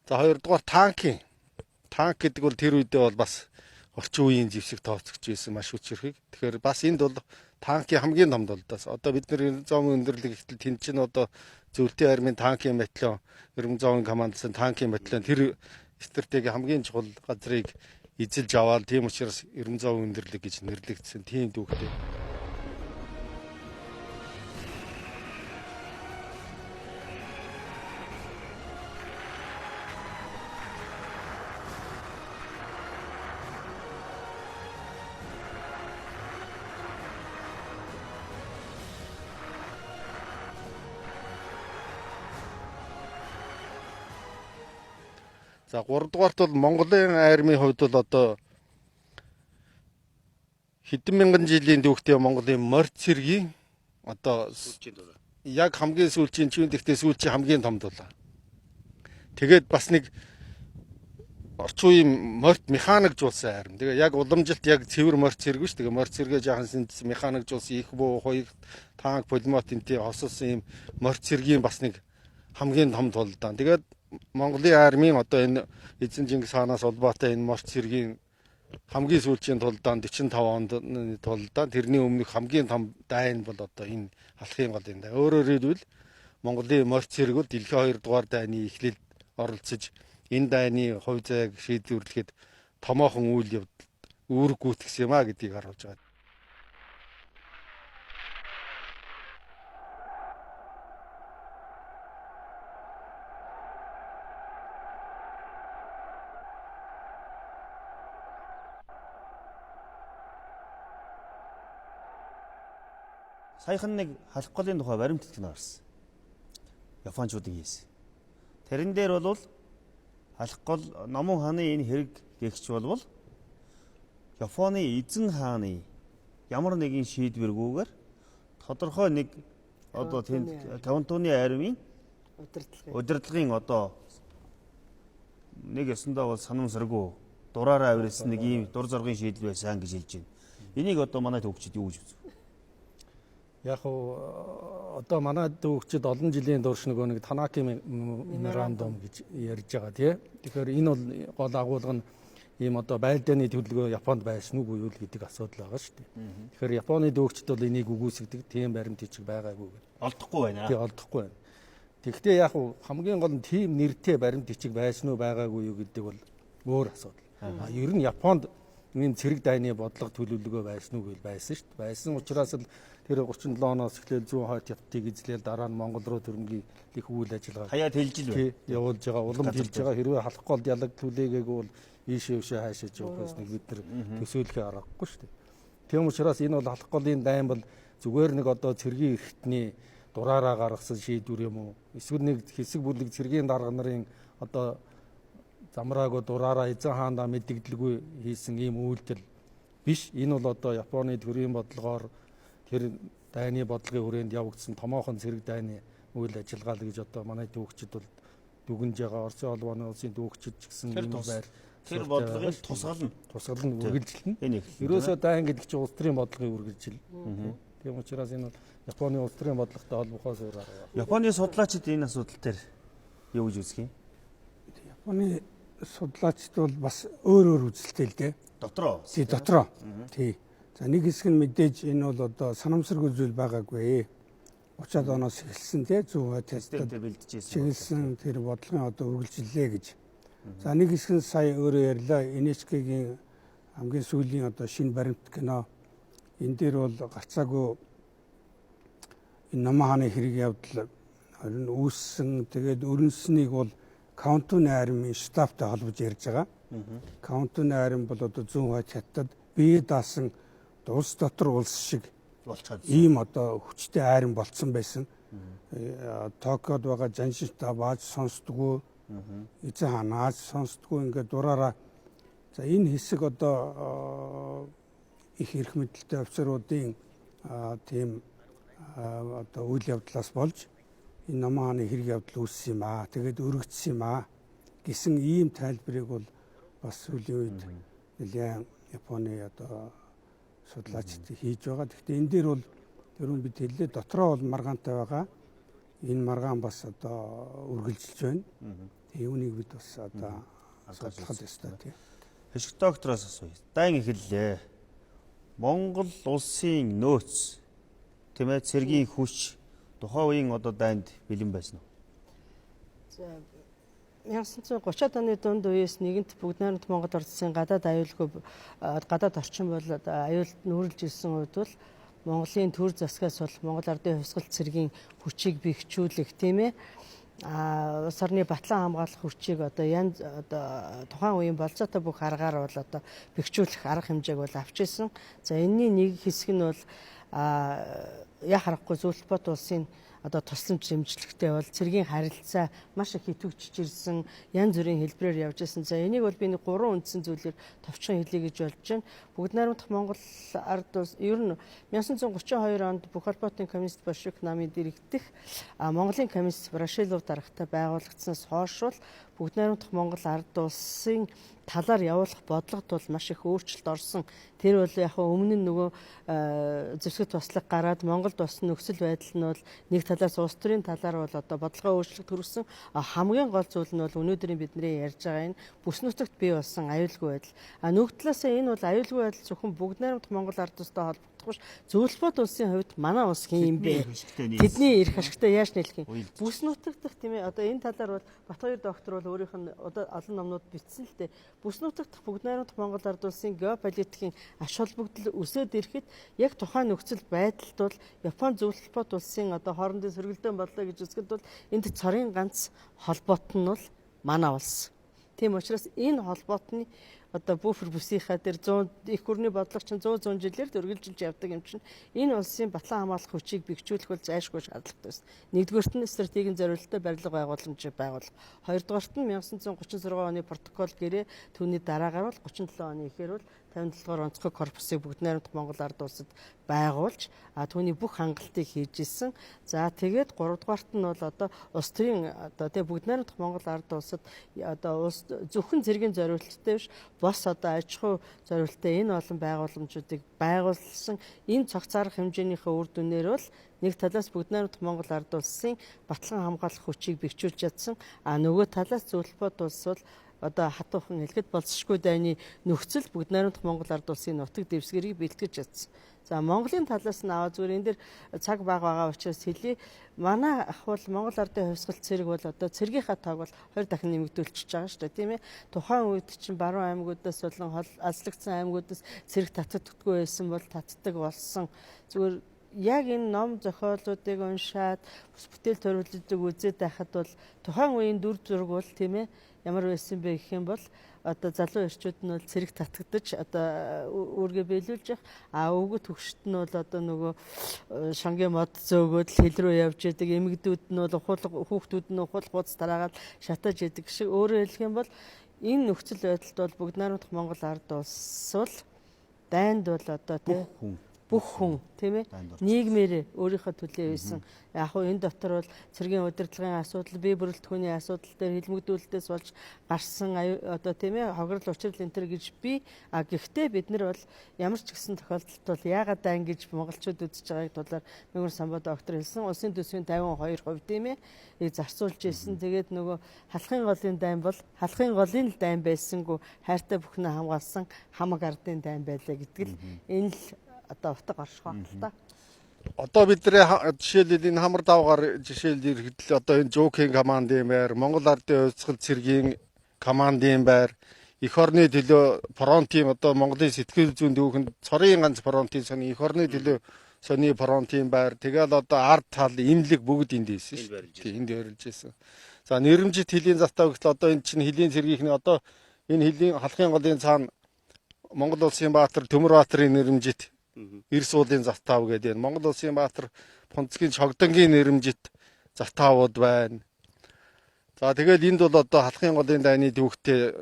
За хоёрдугаар танк гэдэг бол тэр үедээ бол бас орчин үеийн зэвсэг тооцогч байсан маш хүчрхэг. Тэгэхээр бас энд бол танкийн хамгийн том тулдаас. Одоо бид нэр 900 өндөрлөг ихтэл тэнд чинь одоо зөвлөлтийн армийн танкийн батальон, 900 командсан танкийн батальон тэр стратеги хамгийн чухал газрыг эзэлж аваад тийм учраас 900 өндөрлөг гэж нэрлэгдсэн тийм түүхтэй. За 3 дугаарт бол Монголын армийн хувьд бол одоо хэдэн мянган жилийн түүхтэй Монголын морь цэргийн одоо яг хамгийн сүүлчийн чивэн дэхтэй сүүлчийн хамгийн том дулаа. Тэгээд бас нэг орчин үеийн морьт механикжуулсан арми. Тэгээ яг уламжилт яг цэвэр морь цэрэг биш. Тэгээ морь цэрэгээ жаахан синтез механикжуулсан их буу хоёрт танк пулемет энтэй хосолсон юм морь цэргийн бас нэг хамгийн том тулдаа. Тэгээд Монголын армийн одоо энэ эзэн Чингис хаанаас улбаатай энэ морь цэргийн хамгийн сүүлчийн тулдаан 45 онд тулдаан тэрний өмнөх хамгийн том дайн бол одоо энэ халахын голын дайн. Өөрөөр хэлбэл Монголын морь цэрэг бол дэлхийн 2 дугаар дайны эхлэлд оролцож энэ дайны хувь зайг шийдвэрлэхэд томоохон үйл явдал үүрэг гүйцэтгсэн юм а гэдгийг харуулж байгаа. Саяхан нэг халах голын тухай баримт итгэн гарсан. Японочдын хийсэн. Тэрэн дээр бол халах гол Номон хааны энэ хэрэг гэгч болвол Японы эзэн хааны ямар нэгэн шийдвэргүйгээр тодорхой нэг одоо тэнд кавантууны армийн удирдлагын одоо нэг ёсондоо бол санамсаргүй дураараа авирсан нэг ийм дур зоргийн шийдэл байсан гэж хэлж байна. Энийг одоо манай төвчид юу гэж үзв? Яг одоо манай дүүгчид олон жилийн турш нэг Танаки меморандум гэж ярьж байгаа тий. Тэгэхээр энэ бол гол агуулга нь ийм одоо байлдааны төлөвлөгөө Японд байсан уу буюу гэдэг асуудал байгаа шүү дээ. Тэгэхээр Японы дүүгчид бол энийг үгүйсгдэг тийм баримт бичиг байгаагүй гэж. Олдохгүй байна. Тий, олдохгүй байна. Тэгэхдээ яг хамгийн гол нь тийм нэртэй баримт бичиг байсан уу байгаагүй юу гэдэг бол өөр асуудал. Ер нь Японд энэ цэрэг дайны бодлого төлөвлөгөө байсан уу гэвэл байсан шүү дээ. Байсан учраас л тэр 37 оноос эхлээл зүүн хойд явтыг эзлээл дараа нь Монгол руу төрөмгийн их үйл ажиллагаа хаяад хэлж л байна. Явуулж байгаа, уламж хэлж байгаа. Хэрвээ халах голд ялаг түлээгээгүй бол ийшээ хаашаа явах гэсэн бид нар төсөөлөхөө аргагүй шүү дээ. Тийм учраас энэ бол халах голын дайн бол зүгээр нэг одоо цэргийн эрхтний дураараа гаргасан шийдвэр юм уу? Эсвэл нэг хэсэг бүлэг цэргийн дарга нарын одоо замраагүй дураараа эзэн хаандаа мэддэгдэлгүй хийсэн ийм үйлдэл биш. Энэ бол одоо Японы төрийн бодлогоор тэр дайны бодлогын хүрээнд явагдсан томоохон цэрэг дайны үйл ажиллагаа л гэж одоо манай түүхчид бол дүгнж байгаа Оросын холбооны улсын дүүгчид ч гэсэн Тэр ийм тус- байр Тэр бодлогыг тусгална. тусгална үргэлжилнэ. Энэ их. Ерөөсөө дайн гэдэг чинь улс төрийн бодлогын үргэлжил. Тийм учраас энэ бол Японы улс төрийн бодлоготой холбохоос өөр арга. Японы судлаачид энэ асуудал дээр юу гэж үзэх юм? Японы судлаачид бол бас өөр үзэлтэй л дээ. Дотроо. Тий дотроо. Тий. За нэг хэсэг нь мэдээж энэ бол одоо санамсаргүй зүйл байгаагүй. 30-аад оноос эхэлсэн тий 100% Системтэй бэлдэж чиглэсэн тэр бодлогын одоо үргэлжлэлээ гэж. За нэг хэсэг нь сая өөрөө ярьлаа NHK-гийн хамгийн сүүлийн одоо шинэ баримт кино энэ дээр бол гарцаагүй энэ намын хааны хэрэг явдал харин үүссэн тэгээд өрнөснийг бол Каунтуны армийн штабтай холбож ярьж байгаа. Каунтуны арми бол одоо 100% хятад бие даасан улс дотор улс шиг болчиход. ийм одоо хүчтэй айран болцсон байсан. Токиод байгаа жаншинтай бааж сонсдгоо, эзэн ханааж сонсдгоо ингээд дураараа. За энэ хэсэг одоо их эрх мэдэлтэй офицеруудын тийм одоо үйл явдлаас болж энэ намын хааны хэрэг явдал үүссэн юм аа. Тэгээд өргөцсөн юм аа гэсэн ийм тайлбарыг бол бас сүүлийн үед нэлээд Японы одоо судлаачид хийж байгаа. Гэхдээ энэ дээр бол түрүүн бид хэллээ дотроо бол маргаантай байгаа. Энэ маргаан бас одоо үргэлжилж байна. Тэгээ үүнийг бид бас одоо судлах ёстой тийм. Хишг доктороос асууя. Дайн эхэллээ. Монгол улсын нөөц тийм ээ цэргийн хүч тухайн үеийн одоо дайнд бэлэн байсан уу? За 1930-аад оны дунд үеэс нэгэнт бүгд найрамд Монгол улсын гадаад аюулгүй гадаад орчин бол аюулд нүүрлж ирсэн үед бол Монголын төр засгаас бол Монгол Ардын хувьсгал цэргийн хүчийг бэхжүүлэх тийм ээ улс орны батлан хамгаалах хүчийг одоо янз одоо тухайн үеийн болцоотой бүх аргаар бол одоо бэхжүүлэх арга хэмжээг бол авч ирсэн. За энэний нэг хэсэг нь бол яа харахгүй зөвлөлт улсын одоо тусламж дэмжлэгтэй бол цэргийн харилцаа маш их хитвэгчж ирсэн, янз бүрийн хэлбэрээр явж ирсэн. За энийг бол би нэг гурван үндсэн зүйлээр товчхон хэлье гэж болж байна. Бүгд найрамдах Монгол ард улс ер нь 1932 онд бүх холбоотын коммунист большевик намын дэргэдэх Монголын коммунист Ворошилов дарагтай байгуулагдсанаас хойш бол бүгд найрамдах Монгол ард улсын талаар явуулах бодлогот бол маш их өөрчлөлт орсон. Тэр бол яг өмнө нь нөгөө зэвсэгт туслах гараад Монголд болсон нөхцөл байдал нь бол нэг талаас улс төрийн талаар бол одоо бодлогоо өөрчлөлт төрсөн. Хамгийн гол зүйл нь бол өнөөдрийн бидний ярьж байгаа энэ бүс нутагт бий болсон аюулгүй байдал. Нөгөө талаас энэ бол аюулгүй байдал зөвхөн бүгд найрамдах Монгол ард улстай холбогдохгүйш зөвлөлт улсын хувьд манай улс хин юм бэ? Тэдний эрх ашигтай яаж нийлэх юм? Бүс нутагт тийм ээ одоо энэ талаар бол Батбаяр доктор бол өөрийнх нь одоо олон номнууд бичсэн л дээ. Бүс нутагт бүгд найрамдах Монгол ард улсын геополитикийн аш холбогдол өсөд ирэхэд яг тухайн нөхцөл байдалд бол Япон зөвлөлт улсын одоо хоорондын сөргөлдөөн боллоо гэж үзэхэд бол энд цорын ганц холбоот нь бол манай улс. Тийм учраас энэ холбоотны одоо буфер бүсийнхаа дээр 100 их хүрний бодлого чинь 100 жилээр үргэлжилж явдаг юм чинь энэ улсын батлан хамгаалах хүчийг бэхжүүлэх бол зайлшгүй шаардлагатай байсан. Нэгдүгээрт нь стратегийн зориулалттай барилга байгууламжийг байгуулах. Хоёрдугаарт нь 1936 оны протокол гэрээ түүний дараагаар бол 37 оны ихээр бол 57 дугаар онцгой корпусыг бүгд найрамдах Монгол ард улсад байгуулж түүний бүх хангалтыг хийж исэн. За тэгээд 3 дугаарт нь бол одоо улс төрийн одоо тэг бүгд найрамдах Монгол ард улсад одоо улс зөвхөн цэргийн зориулалттай биш бос одоо аж ахуй зориулалттай энэ олон байгууламжуудыг байгуулсан энэ цогц арга хэмжээнийхээ үр дүнээр бол нэг талаас бүгд найрамдах Монгол ард улсын батлан хамгаалах хүчийг бэхжүүлж чадсан. Нөгөө талаас зөвлөлт улс бол одоо хатуухан хэлэхэд болцсошгүй дайны нөхцөл бүгд найрамдах Монгол ард улсын нутаг дэвсгэрийг бэлтгэж чадсан. За Монголын талаас нь аваа зүгээр энэ дэр цаг бага байгаа учраас хэлье. Манай ах бол Монгол ардын хувьсгал цэрэг бол одоо цэргийнхаа тоог бол 2 дахин нэмэгдүүлчихэж байгаа шүү дээ, тийм ээ. Тухайн үед чинь баруун аймагуудаас болон алслагдсан аймагуудаас цэрэг татдаггүй байсан бол татдаг болсон. Зүгээр яг энэ ном зохиолуудыг уншаад бүтээл төрөлжлөдөг үзээд байхад бол тухайн үеийн дүр зураг бол тийм ээ ямар байсан бэ гэх юм бол одоо залуу эрчүүд нь бол цэрэг татгадаж одоо үүргээ биелүүлж явах өвгөт хөвгшт нь бол одоо нөгөө шангийн мод зөөгөөд хил рүү явж идэг эмэгдүүд нь бол хүүхдүүд нь ухуул хуудас дараагаад шатаж идэг шиг өөрөөр хэлэх юм бол энэ нөхцөл байдалд бол бүгд найрамдах Монгол ард улс бол дайнд бол одоо бүх хүн тийм ээ Дайнд орж. нийгмээр өөрийнхөө төлөө байсан. Яг хуу энэ дотор бол цэргийн удирдлагын асуудал, бие бүрэлдэхүүний асуудал дээр хилмигдүүлэлтээс болж гарсан одоо тийм ээ хохирол учрал энэ төр гэж би гэхдээ бид нар бол ямар ч гэсэн тохиолдолд бол яагаад дайн гэж монголчууд үзэж байгааг тулаар Мөнгөн самбаа доктор хэлсэн улсын төсвийн 52% тийм ээ зарцуулж ирсэн. Тэгээд нөгөө халахын голын дайн бол халахын голын дайн байсангүй хайртай бүхнээ хамгаалсан хамаг ардын дайн байлаа гэдэг л энэ л одоо утга орших байна л да. Одоо бидний жишээлбэл энэ хамар давгаар жишээлбэл ирэхэд одоо энэ Жуухийн командын байр, Монгол Ардын Хувьсгал цэргийн командын байр, эх орны төлөө фронтын одоо Монголын сэтгэл зүйн дүүхэнд цорын ганц фронтын сони эх орны төлөө сони фронтын байр, тэгэл одоо ард тал имлэг бүгд энд ийсэн шүү дээ. Энд өрилж ирсэн. За нэрмжит хөлийн застав гэхэл одоо энэ чинь хөлийн цэргийнхний одоо энэ хөлийн халахын голын цаана Монгол улсын баатар Төмөр баатарын нэрмжит Эрс уулын застав гэдэг. Монгол улсын баатар Фунцгийн Чогдонгийн нэрмжит заставууд байна. За тэгэл энд бол одоо халахын голын дайны түүхтэй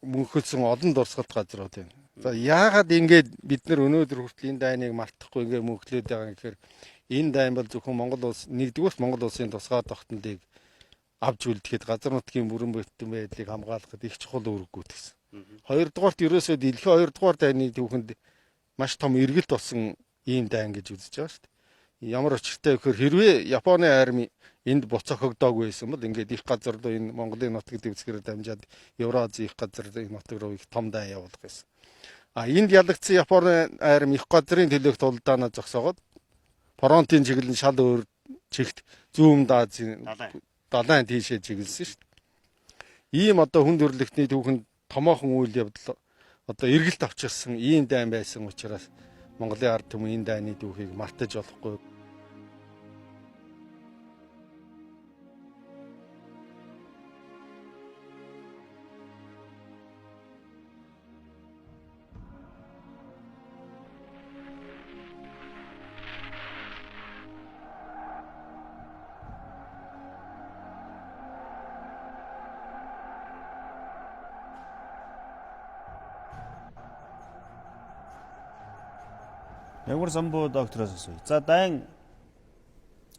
мөнхөлсөн олон дурсгалт газрууд байна. За яагаад ингэж бид нар өнөөдөр хүртэл энэ дайныг мартахгүй ингэ мөнхлөөд байгаа юм гэхээр энэ дайн бол зөвхөн Монгол улс нэгдүгээр Монгол улсын тусгай тогтнолыг авч үлдэхэд газар нутгийн бүрэн бүтэн байдлыг хамгаалахад их чухал үүрэг гүйцэтгэсэн. Хоёрдугаарт ерөөсөө дэлхийн хоёрдугаар дайны түүхэнд маш том эргэлт болсон ийм дайн гэж үзэж байгаа шүү дээ. Ямар учиртай гэхээр хэрвээ Японы арми энд буцахогдоогүй байсан бол ингээд их газар руу энэ Монголын нутаг дэвсгэрээр дамжаад Евразийн их газар энэ нутаг руу их том дайн явуулах байсан. Энд ялагдсан Японы арми их газрын төлөөх тулдаанаа зогсоогоод фронтын чиглэл шал өөр чигт зүүн Азийн далайн тийшээ чиглэсэн шүү дээ. Ийм одоо хүн төрөлхтний түүхэнд томоохон үйл явдал одоо эргэлт авчирсан ийм дайн байсан учраас Монголын ард түмэн энэ дайны түүхийг мартаж болохгүй. Мөнгөн самбаа доктороос асууя. За дайн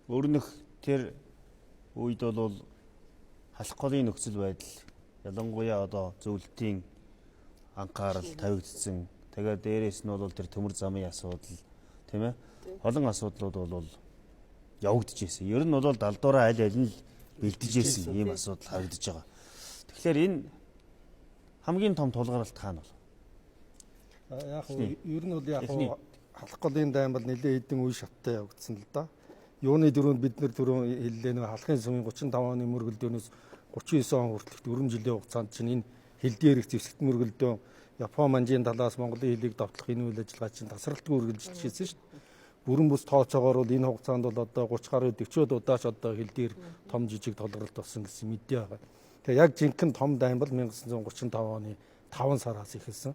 өрнөх тэр үед бол халах голын нөхцөл байдал ялангуяа одоо зөвлөлтийн анхаарал тавигдсан. Тэгээд дээрээс нь бол тэр төмөр замын асуудал тийм ээ. Олон асуудлууд бол явагдаж ирсэн. Ер нь бол далдуураа аль аль нь бэлдэж ирсэн ийм асуудал харагдаж байгаа. Тэгэхээр энэ хамгийн том тулгаралт хаана бол? Яг ер нь бол яг халах голын дайн бол нэлээд хэдэн үе шаттай явагдсан л да. Юуны дөрөнд бид нар түрүүн хэллээ нэг халахын сүмийн 35 оны мөргөлдөөнөөс 39 он хүртэлх 4 жилийн хугацаанд чинь энэ хил дээр их зэвсэгт мөргөлдөөн Япон манжийн талаас Монголын хэлийг давтлах энэ үйл ажиллагаа чинь тасралтгүй үргэлжилжсэн шүү дээ. Бүрэн бүс тооцоогоор бол энэ хугацаанд бол одоо 30 гаруй 40-од удаач одоо хил дээр том жижиг толгоролт болсон гэсэн мэдээ байгаа. Тэгээ яг жинхэнэ том дайн бол 1935 оны 5 сараас эхэлсэн.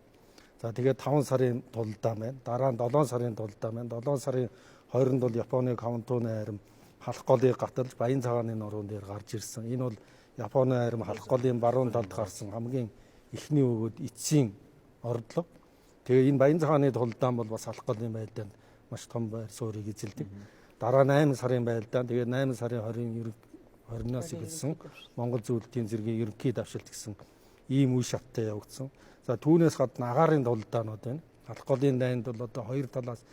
За тэгээд 5 сарын тулдаан байна. Дараа нь 7 сарын тулдаан байна. 7 сарын 20-нд бол Японы Каунтууны арим халах голыг гаталж Баян цагааны нуруунд дээр гарч ирсэн. Энэ бол Японы арим халах голын баруун талд гарсан хамгийн эхний өгөөд эцсийн ордлого. Тэгээ энэ Баян цагааны тулдаан бол бас халах голын байлдаанд маш том байр суурийг эзэлдэг. Дараа 8 сарын байлдаан тэгээд 8 сарын 20-наас эхэлсэн Монгол зөвлөлтийн зэргийн ерөнхий давшилт гэсэн ийм үе шаттай явагдсан. За түүнээс гадна агаарын тулдаанууд байна. Халах голын дайнд бол одоо хоёр талаас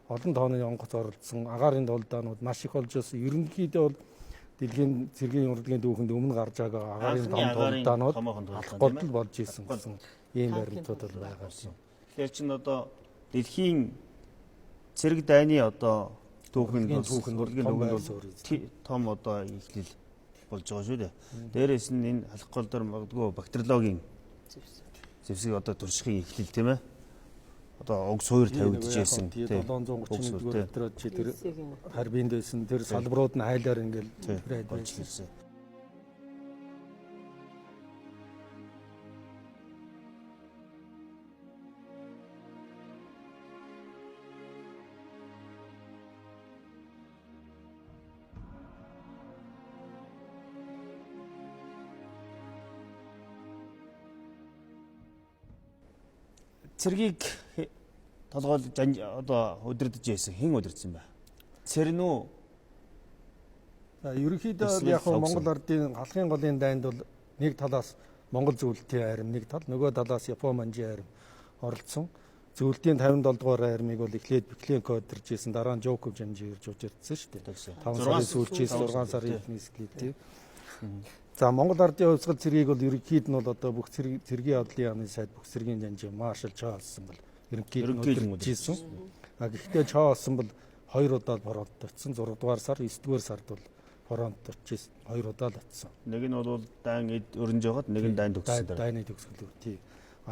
олон тооны онгоц оролцсон агаарын тулдаанууд маш их болж байсан. Ерөнхийдөө бол дэлхийн цэргийн урлагийн дүүхэнд өмнө гарч байгаа агаарын тулдаанууд халах голд л болж исэн гэсэн ийм баримтууд бол байгаа юм. Тэгэхээр чинь одоо дэлхийн цэрэг дайны одоо түүхэн урлагийн дүүхэнд бол том одоо ихлэл болж байгаа шүү дээ. Дээрээс нь энэ халах гол дээр магадгүй бактериологийн зэвсэг одоо туршихын эхлэл тийм ээ. Одоо уг суур тавигдж байсан. 730-р өдрөө чи тэр харбинд байсан тэр салбарууд нь хайлаар ингээл болж ирсэн. Цэргийг толгой одоо удирдах байсан хэн удирдсан бэ? Цэрэн үү? Ерөнхийдөө яг Монгол ардын халахын голын дайнд бол нэг талаас Монгол зөвлөлтийн арим нэг тал, нөгөө талаас Япон манжийн арим оролцсон. Зөвлөлтийн 57 дугаар армийг бол эхлээд Бэкленко удирж ирсэн, дараа нь Жоков Жанжи ирж удирдсан шүү дээ. 5 сарын сүүлчээс 6 сарын нийслэлийг тийм. За Монгол ардын хувьсгал цэргийг бол ерөнхийд нь бол одоо бүх цэргийн явдлын яамны сайд бүх цэргийн жанжи маршал Чарльсон бол ерөнхийд нь удирж ирсэн. Гэхдээ Чарльсон бол 2 удаа фронт очсон. 6 дугаар сар, 9 дугаар сард бол фронт очиж 2 удаа л очсон. Нэг нь бол дайн өрнж явахад нэг нь дайн төгссөн. Дайны төгсгөл тий.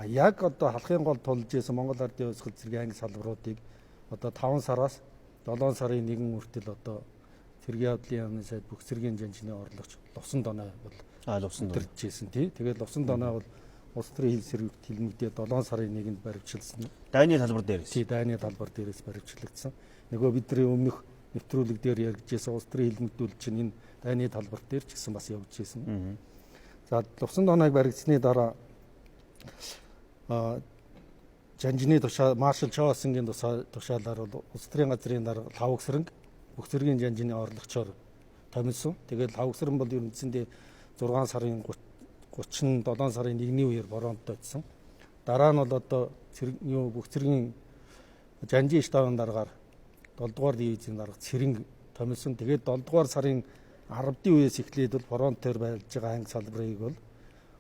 Яг одоо халахын гол тулж исэн Монгол ардын хувьсгал цэргийн анги салбаруудыг одоо 5 сараас 7 сарын 1 хүртэл одоо цэргийн явдлын яамны сайд бүх цэргийн жанжны орлогч Лувсан Доной бол удирж исэн тий. Тэгээд Лувсан Доной бол улс төрийн хил сэргийгт хэлмэгдээ 7 сарын 1-нд баривчилсан. Дайны талбар дээрээс. Тий, дайны талбар дээрээс баривчлагдсан. Нөгөө бидний өмнөх нэвтрүүлэг дээр яригдчихсэн улс төрийн хэлмэгдүүл чинь энэ дайны талбар дээр ч гэсэн бас явж исэн. За Лувсан Донойг баригдсны дараа жанжны тушаа маршал Чарльсонгийн тушаалаар бол улс төрийн газрын дарга Лавгсрэнг бүх цэргийн жанжны орлогчоор томилсон. Тэгээд Лавгсрэн бол ерөнхийдөө 6 сарын 37 сарын 1-ний үеэр боронтой очсон. Дараа нь бол одоо бүх цэргийн жанжийн штабын дараагаар 7 дугаар дивизийн дарга цэрэнг томилсон. Тэгээд 7 дугаар сарын 10-ны үеэс эхлээд бол фронтоор байлж байгаа анги салбарыг бол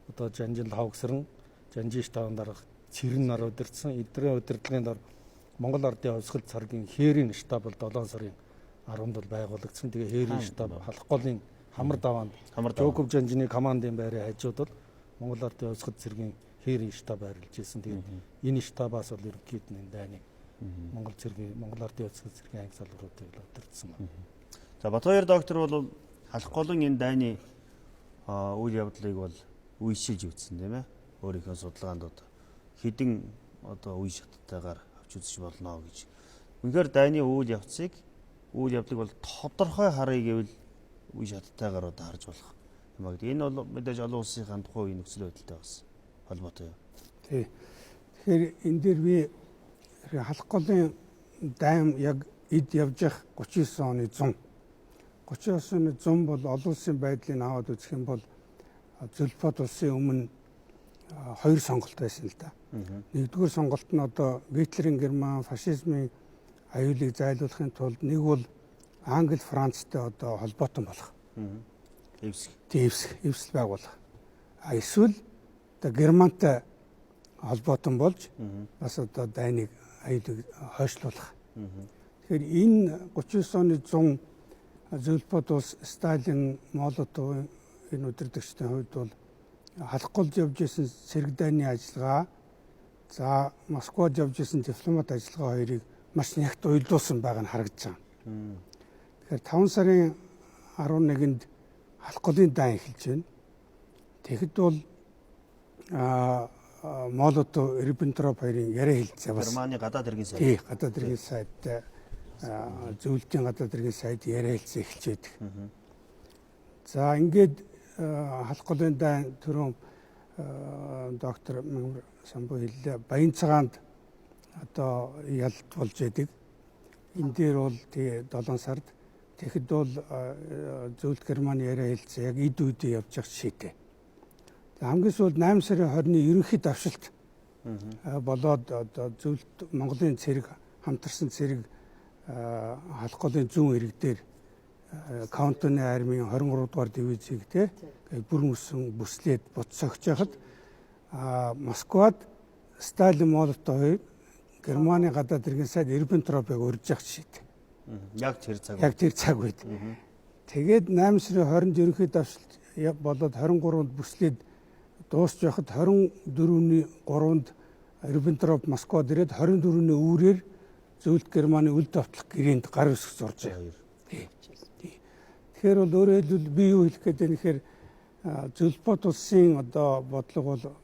одоо жанжин Лавгсрэн жанжийн штабын дарга цэрэн нар удирдсан. Эдгээр удирдлагын дор Монгол ардын хувьсгал цэргийн хээрийн штаб бол 7 сарын 10-нд бол байгуулагдсан. Тэгээ хээрийн штаб халах голын хамар даваанд Жоков жанжны командын байрын хажууд бол Монгол ардын хувьсгал цэргийн хээрийн штаб байрлаж ирсэн. Тэгээд энэ штабаас бол ерөнхийд нь дайныг Монгол ардын хувьсгал цэргийн анги салбаруудыг удирдсан байна. За Батбаяр доктор бол халах голын энэ дайны үйл явдлыг бол үешилж үзсэн тийм ээ. Өөрийнхөө судалгаанд одоо хэдэн одоо үе шаттайгаар авч үзэж болно гэж. Үнэхээр дайны үйл явдлыг бол тодорхой харъя гэвэл үе шаттайгаар одоо харж болох юм аа. Энэ бол мэдээж олон улсынхаа тухайн үеийн нөхцөл байдалтай бас холбоотой юм. Тий. Тэгэхээр энэ дээр би халах голын дайн яг эд явж явах 39 оны 100. 39 оны 100 бол олон улсын байдлыг аваад үзэх юм бол Зөвлөлт улсын өмнө 2 сонголт байсан л да. Нэгдүгээр сонголт нь одоо Гитлерийн Герман фашизмын аюулыг зайлуулахын тулд нэг бол Англи, Францтай одоо холбоотон болох. Эвсэл байгуулах. Эсвэл одоо Германтай холбоотон болж бас одоо дайныг аюулыг хойшлуулах. Тэгэхээр энэ 39 оны 100 Зөвлөлт улс Сталин, Молотовын энэ удирдагчдын хувьд бол халах голд явж исэн цэрэг дайны ажиллагаа, за Москвад явж исэн дипломат ажиллагаа хоёрыг маш нягт уялдуулсан байгаа нь харагдаж байгаа. Тэгэхээр 5 сарын 11-нд халах голын дайн эхэлж байна. Тэгэхэд бол Молотов, Риббентроп хоёрын яриа хэлцээ бас Германы гадаад хэргийн сайд. Тий, гадаад хэргийн сайдтай зөвлөлтийн гадаад хэргийн сайд яриа хэлцээ эхэлж байдаг. За ингээд халах голын дайн түрүүн доктор Самбуу хэллээ. Баян цагаанд одоо ялт болж байдаг. Энэ дээр бол тий 7 сард тэгэхэд бол зөвлөлт Германы яриа хэлцээ яг эд үедээ явж байгаа шийдэ. Хамгийн сүүлд 8 сарын 20-ны ерөнхий давшилт болоод одоо зөвлөлт Монголын цэрэг хамтарсан цэрэг халах голын зүүн ирэг дээр Каунтоны армийн 23 дугаар дивизийг бүрслээд буцсагч яхад Москвад Сталин, Молотов хоёр Германы гадаад хэргийн сайд Риббентропыг урьж явах шийдэ. Яг тэр цаг. Яг тэр цаг үед. Тэгээд 8 сарын 20-нд ерөнхий давшилт болоод 23-нд бүслээд дуусч явахад 24-ний 3-нд Риббентроп Москвад ирээд 24-ний үүрээр зөвлөлт Германы үл давтлах гэрээнд гар үсгэж орж байгаа. Тэгэхээр бол өөрөөр хэлбэл би юу хэлэх гээд байна гэхээр Зөвлөлт улсын одоо бодлого бол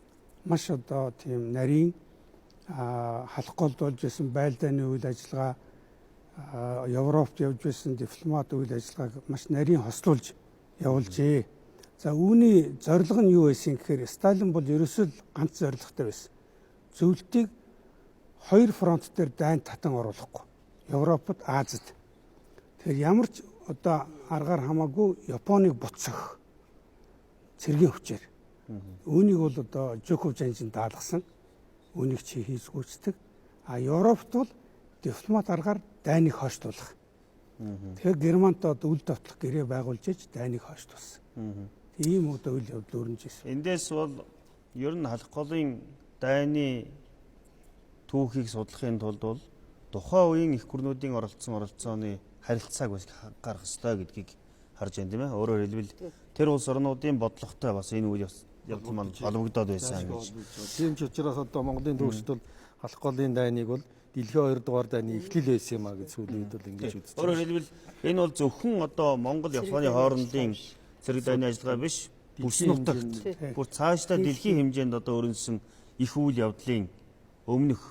маш одоо тийм нарийн халах голд болж исэн байлдааны үйл ажиллагаа, Европт явж байсан дипломат үйл ажиллагааг маш нарийн хослуулж явуулжээ. За үүний зорилго нь юу байсан гэхээр Сталин бол ерөөсөө ганц зорилготой байсан. Зөвлөлтийг хоёр фронт дээр дайн татан оруулахгүй. Европод, Азид. Тэгэхээр ямар ч одоо аргаар хамаагүй Японыг буцсах цэргийн хүчээр. Үүнийг бол одоо Жоков Жанжин даалгасан. Үүнийг чи хийсгүүцдэг. А Европт бол дипломат аргаар дайныг хойшлуулах. Тэгэхээр Германд одоо үл давтлах гэрээ байгуулж иж дайныг хойшлуулсан. Ийм одоо үйл явдал өрнөж ирсэн. Эндээс бол ер нь халх голын дайны түүхийг судлахын тулд бол тухайн үеийн их гүрнүүдийн оролцооны харилцааг бас гаргах ёстой гэдгийг харж байна тийм ээ. Өөрөөр хэлбэл тэр улс орнуудын бодлоготой бас энэ үйл явдал маань холбогдоод байсан гэж. Тийм ч учраас одоо Монголын төвчд бол халх голын дайныг бол дэлхийн 2 дугаар дайны эхлэл байсан юм а гэж сүүлийн үед бол ингэж үзэж байна. Өөрөөр хэлбэл энэ бол зөвхөн одоо Монгол Японы хоорондын цэрэг дайны ажиллагаа биш, бүс нутагт бүр цаашдаа дэлхийн хэмжээнд одоо өрнөсөн их үйл явдлын өмнөх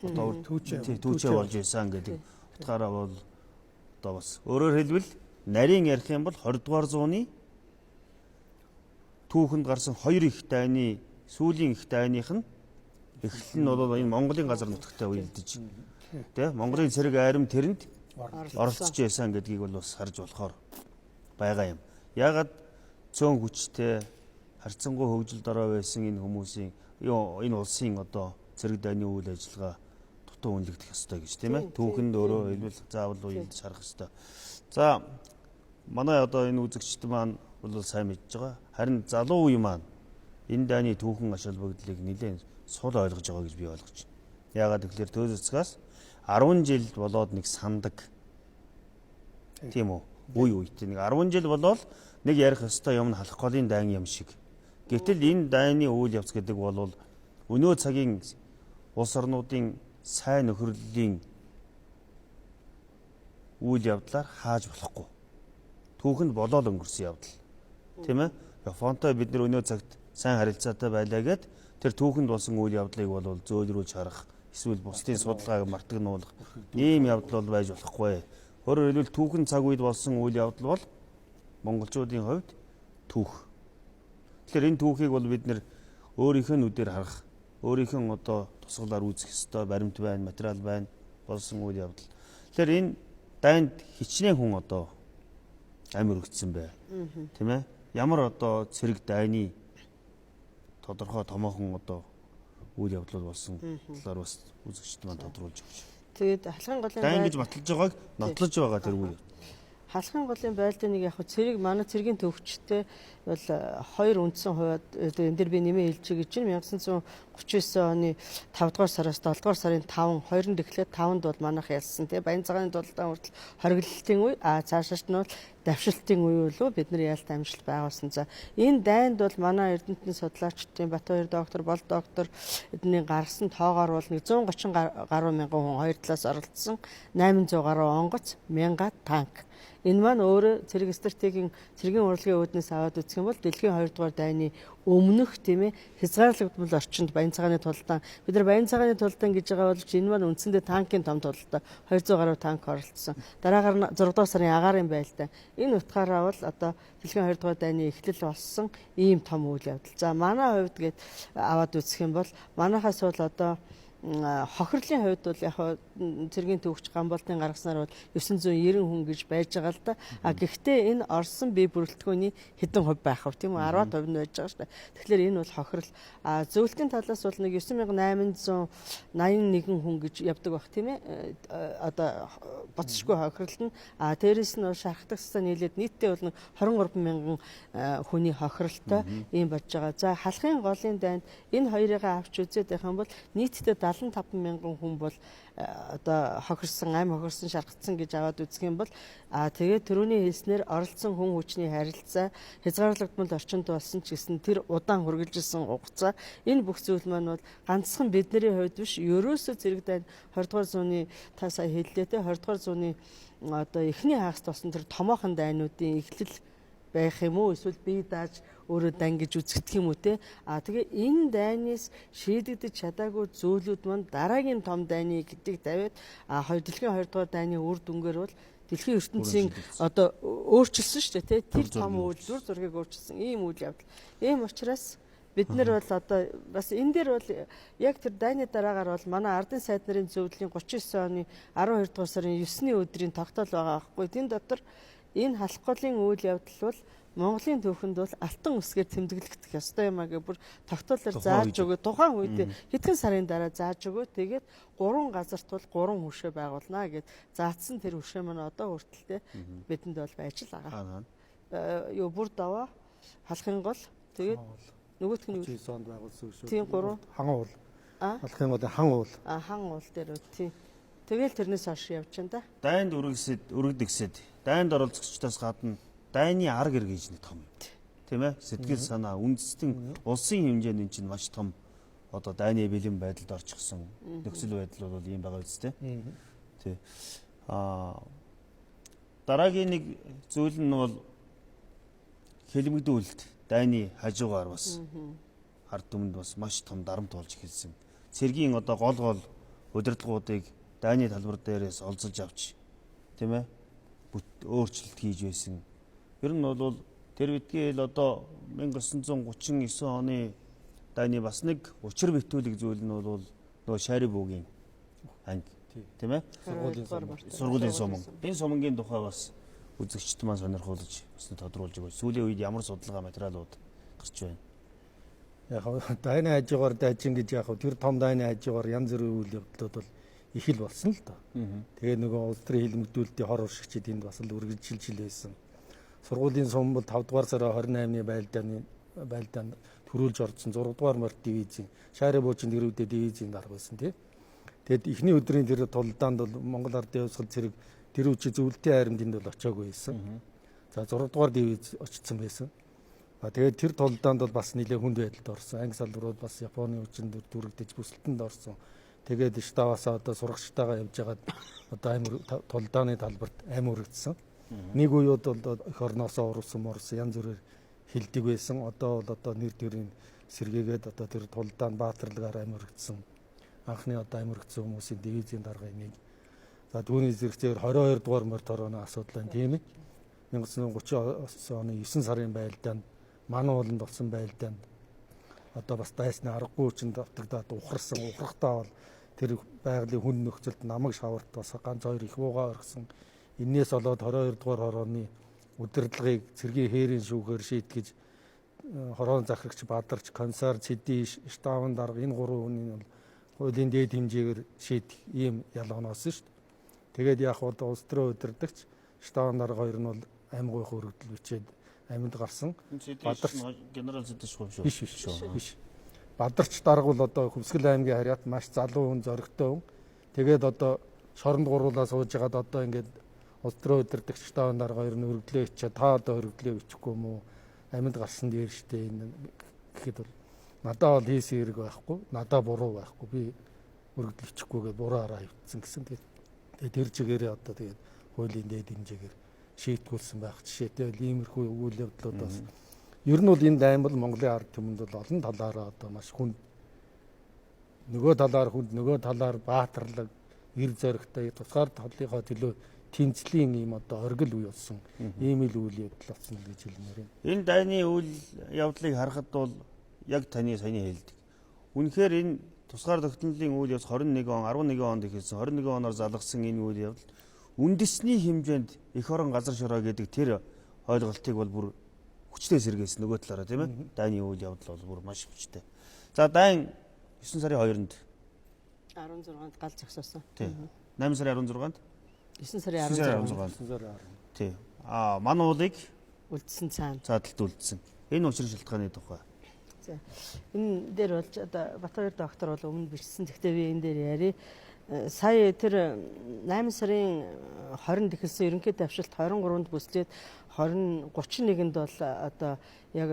одоо түүчээ болж байсан гэдэг утгаараа бол одоо бас өөрөөр хэлбэл нарийн ярих юм бол 20 дугаар зууны түүхэнд гарсан хоёр их дайны сүүлийн их дайных нь эхлэл нь бол энэ Монголын газар нутагтай уялдаж тий Монголын цэрэг айрам тэрэнд оролцож байсан гэдгийг бол бас харж болохоор байгаа юм. Ягаад цөөн хүчтэй харьцангуй хөгжилд ороо байсан энэ хүмүүсийн энэ улсын одоо цэрэг дайны үйл ажиллагаа дутуу үнэлэгдэх ёстой гэж тийм ээ. Түүхэнд өөрөө хэлбэл заавал уялдаж харах ёстой. За манай одоо энэ үзэгчд маань бол сайн мэдж байгаа. Харин залуу үе маань энэ дайны түүхэн аш холбогдлыг нэлээд сул ойлгож байгаа гэж би ойлгож байна. Яагаад гэвэл төөсцгээс 10 жил болоод нэг сандаг. Тийм үү? Үе үетэй нэг 10 жил болоод нэг ярих ёстой юм нь халх голын дайн юм шиг. Гэтэл энэ дайны үйл явц гэдэг бол өнөө цагийн улс орнуудын сайн нөхөрлөлийн үйл явдлаар хааж болохгүй. Түүхэнд болоод өнгөрсөн явдал. Тийм ээ? Японтой бид нар өнөө цагт сайн харилцаатай байлаа гэд тэр түүхэнд болсон үйл явдлыг бол зөөлрүүлж харах, эсвэл бусдын судалгааг мартагнуулах ийм явдал бол байж болохгүй. Өөрөөр хэлбэл түүхэн цаг үед болсон үйл явдал бол монголчуудын хувьд түүх. Тэгэхээр энэ түүхийг бол бид нэр өөрийнхөө нүдээр харах, өөрийнхөө одоо тусгалаар үзэх ёстой, баримт байна, материал байна, болсон үйл явдал. Тэгэхээр энэ дайнд хичнээн хүн одоо амир өгцсөн бай. Тийм ээ? Ямар одоо цэрэг дайны тодорхой томоохон одоо үйл явдал болсон талаар бас үзэгчд маань тодруулж өгч. Тэгээд халхын голын дайн гэж баталж байгааг нотлож байгаа тэр үе. Халхын голын байлдааг нэг яг цэрэг манай цэргийн төвчтэй бол хоёр үндсэн хувиад энэ дэр би нэмээ хэлж гэж байна. 1939 оны 5 дугаар сараас 7 дугаар сарын 5 2-нд эхлээд 5-нд бол манайх ялсан тий баян цагааны дулаан хүртэл хориглолтын үе цаашааш нь бол давшилтын үе болов бид нар яалт амжилт байгуулсан. За энэ дайнд бол манай эрдэмтний судлаачдын Батбаяр доктор, Бол доктор эдний гаргасан тоогоор бол 130 гаруй мянган хүн хоёр талаас оролцсон. 800 гаруй онгоц, 1000 танк. Энэ маань өөрөө цэрэг стратегийн цэргийн урлагийн үүднээс аваад үзэх юм бол дэлхийн 2 дугаар дайны өмнөх тийм ээ хязгаарлагдмал орчинд баян цагааны тулдаан бид нар баян цагааны тулдаан гэж байгаа бол энэ маань үндсэндээ танкын том тулдаан 200 гаруй танк оролцсон. Дараагаар 6 дугаар сарын агаарын байлдаа. Энэ утгаараа бол одоо дэлхийн 2 дугаар дайны эхлэл болсон ийм том үйл явдал. За манай хувьд гээд аваад үзэх юм бол манайхаас бол одоо хохирлын хувьд бол яг цэргийн төвөгч Гамболтын гаргаснаар бол 990 хүн гэж байж байгаа л да. Гэхдээ энэ орсон бие бүрэлдэхүүний хэдэн хувь байх вэ тийм үү 10% нь байж байгаа шүү дээ. Тэгэхээр энэ бол хохирол. Зөвлөлтийн талаас бол нэг 9881 хүн гэж явдаг байх тийм ээ. Одоо боцшгүй хохирол нь дээрэс нь шархтагсаа нийлээд нийтдээ бол 23 мянган хүний хохиролтой ийм болж байгаа. За халхын голын дайнд энэ хоёрыг авч үзээд байх юм бол нийтдээ 75 мянган хүн бол одоо хохирсон, амь хохирсон, шархацсан гэж аваад үзэх юм бол тэгээд түрүүний хэлснээр оролцсон хүн хүчний харилцаа хязгаарлагдмал орчинд болсон ч гэсэн тэр удаан хүргэлжилсэн хугацаа энэ бүх зүйл маань бол ганцхан бидний хувьд биш ерөөсөө цэрэг дайн 20 дугаар зууны та сая хэллээ те 20 дугаар зууны одоо эхний хагас тосон тэр томоохон дайнуудын эхлэл байх юм уу эсвэл бие дааж өөрөө дан гэж үзэгдэх юм уу те тэгээ энэ дайнаас шийдэгдэж чадаагүй зүйлүүд маань дараагийн том дайны гэдгийг тавиад дэлхийн 2 дугаар дайны үр дүнгээр бол дэлхийн ертөнцийн одоо өөрчилсөн шүү дээ те тэр том үйл зургийг өөрчилсөн ийм үйл явдал. Ийм учраас бид нар бол одоо бас энэ дээр бол яг тэр дайны дараагаар бол манай ардын сайд нарын зөвлөлийн 39 оны 12 дугаар сарын 9-ний өдрийн тогтоол байгаа байхгүй. Тэн дотор энэ халх голын үйл явдал бол Монголын түүхэнд бол алтан үсгээр тэмдэглэгдэх ёстой юм аа гэж бүр тогтоолоор зааж өгөө. Тухайн үед хэдхэн сарын дараа зааж өгөө. Тэгээд 3 газарт бол 3 хөшөө байгуулнаа гэд заацсан тэр хөшөө маань одоо хүртэлтэй бидэнд бол байж л байгаа. Юу бүр даваа халахын гол тэгээд нөгөөх нь 39 онд байгуулсан хөшөө. Тийм 3 хан уул. Халахын голын хан уул. Хан уул дээр тийм. Тэгэл тэрнээс хойш явж байна да. Дайнд өргөдөгсөд дайнд оролцогчдоос гадна дайны арга гэр гэж нэг том юм. Тийм ээ? Сэтгэл санаа, үндэстэн улсын хэмжээнд энэ чинь маш том одоо дайны бэлэн байдалд орчихсон нөхцөл байдал бол ийм байгаа үстэй. Тий. Дараагийн нэг зүйл нь бол хэлмэгдүүлэлт дайны хажуугаар бас ард түмэнд бас маш том дарамт болж эхэлсэн. Цэргийн одоо гол удирдлагуудыг дайны талбар дээрээс олзолж авч тийм ээ? Өөрчлөлт хийж байсан. Ер нь бол тэр бидгээл одоо 1939 оны дайны бас нэг учир битүүлэг зүйл нь бол нөгөө шари буугийн анги тийм ээ? Сургуулийн суман. Энэ сумангийн тухай бас үзэгчд маань сонирхуулж бас тодруулж өгөөч. Сүүлийн үед ямар судалгаа материалууд гарч байна? Яг дайны хажуугаар дайчин гэж яг тэр том дайны хажуугаар янз бүрийн үйл явдлууд бол их л болсон л доо. Тэгээ нөгөө улс төрийн хэлмэгдүүлэлтийн хор уршигчид энд бас л үргэлжилж байсан. Сургуулийн сум бол 5 дугаар сарын 28-ны байлдаанд төрүүлж орсон 6 дугаар март дивизийн шари буужин дэрвдээ дивизийн дарга байсан тий. Тэгэд эхний өдрийн тэр тулдаанд бол Монгол Ардын Явсгал цэрэг тэр үчи зөвлөлтийн хайрамданд бол очиагүй байсан. За 6 дугаар дивиз очсон байсан. Тэгээд тэр тулдаанд бол бас нэлээд хүнд байдалд орсон. Анги салбарууд бас Японы хүчин дүрэгдэж бүсэлтэнд орсон. Тэгээд штабаас одоо сурагчтайгаа явж байгаад одоо амир тулдааны талбарт амир өргөцсөн. Нэг үед бол эх орноосоо урсан янз бүрээр хилдэг байсан. Одоо бол одоо нэр төрийн сэргээгээд одоо тэр тулдаан баатарлагаар амир өргөцсөн. Анхны одоо амир өргөцсөн хүмүүсийн дивизийн даргын нэг. За түүний зэрэгцээр 22 дугаар морьт орооны асуудал байна тийм ээ. 1930 оны 9 сарын байлдаанд манай ууланд болсон байлдаанд одоо бас дайсны аргагүй хүчин давтагдаад ухрахтаа бол тэр байгалийн хүн нөхцөлд намаг шаварт бас ганц хоёр их бууга орсон. Иннээс болоод 22 дугаар хорооны удирдлагыг цэргийн хээрийн шүүхээр шийтгэж хороон захирагч Бадарч, Консар, Цэди, штабын дарга энэ гурван хүний бол хуулийн дээд хэмжээгээр шийдэх ийм ялгааноос шүү дээ. Тэгээд яг одоо улс төрийн удирдагч штабын дарга хоёр нь бол аймгийн хөрөгдөл бичээд амьд гарсан. Бадарч генерал Цэдишгүй шүү. Биш. Бадарч дарга бол одоо Хөвсгөл аймгийн харьяат маш залуу хүн, зоригтой хүн. Тэгээд одоо шоронд гуруулаа сууж хагаад одоо ингээд улс төрийн удирдагч штабын дарга хоёр нь өргөдлөө ичээ та одоо өргөдлөө ичихгүй юм уу? Амьд гарсан дээр штэ энэ гэхэд бол надад бол хийсэн хэрэг байхгүй, надад буруу байхгүй. Би өргөдөл ичихгүйгээ бурууаараа хөвцсөн гэсэн. Тэгээд тэр чигээрээ одоо тэгээд хуулийн дээд хэмжээгээр шийтгүүлсэн байх жишээтэй иймэрхүү үйл явдлууд бас ер нь бол энэ дайн бол Монголын ард түмэнд бол олон талаараа одоо маш хүнд нөгөө талаар баатарлаг эр зоригтой тусгаар талынхаа төлөө тэмцлийн ийм одоо оргил үе болсон ийм л үйл явдал болсон гэж хэлмээр байна. Энэ дайны үйл явдлыг харахад бол яг таны саяны хэлдэг. Үнэхээр энэ тусгаар тогтнолын үйл явц 11 онд ихэлсэн 21 оноор залгасан энэ үйл явдал үндэсний хэмжээнд эх орон газар шороо гэдэг тэр ойлголтыг бол бүр хүчтэй сэргээсэн нөгөө талаараа тийм ээ. Дайны үйл явдал бол бүр маш хүчтэй. За дайн 9 сарын 2-нд 16-нд гал зогсоосон. Тийм. 8 сарын 16-нд 9 сарын 16-нд. Тийм. Ман уулыг үлдсэн цаана. Цаадалд үлдсэн. Энэ учрын шалтгааны тухай. За. Энэ дээр болж одоо Батбаяр доктор бол өмнө бичсэн. Гэхдээ би энэ дээр яриа. Сая тэр 8 сарын 20-нд эхэлсэн ерөнхий давшилт 23-нд бүслээд 31-нд бол одоо яг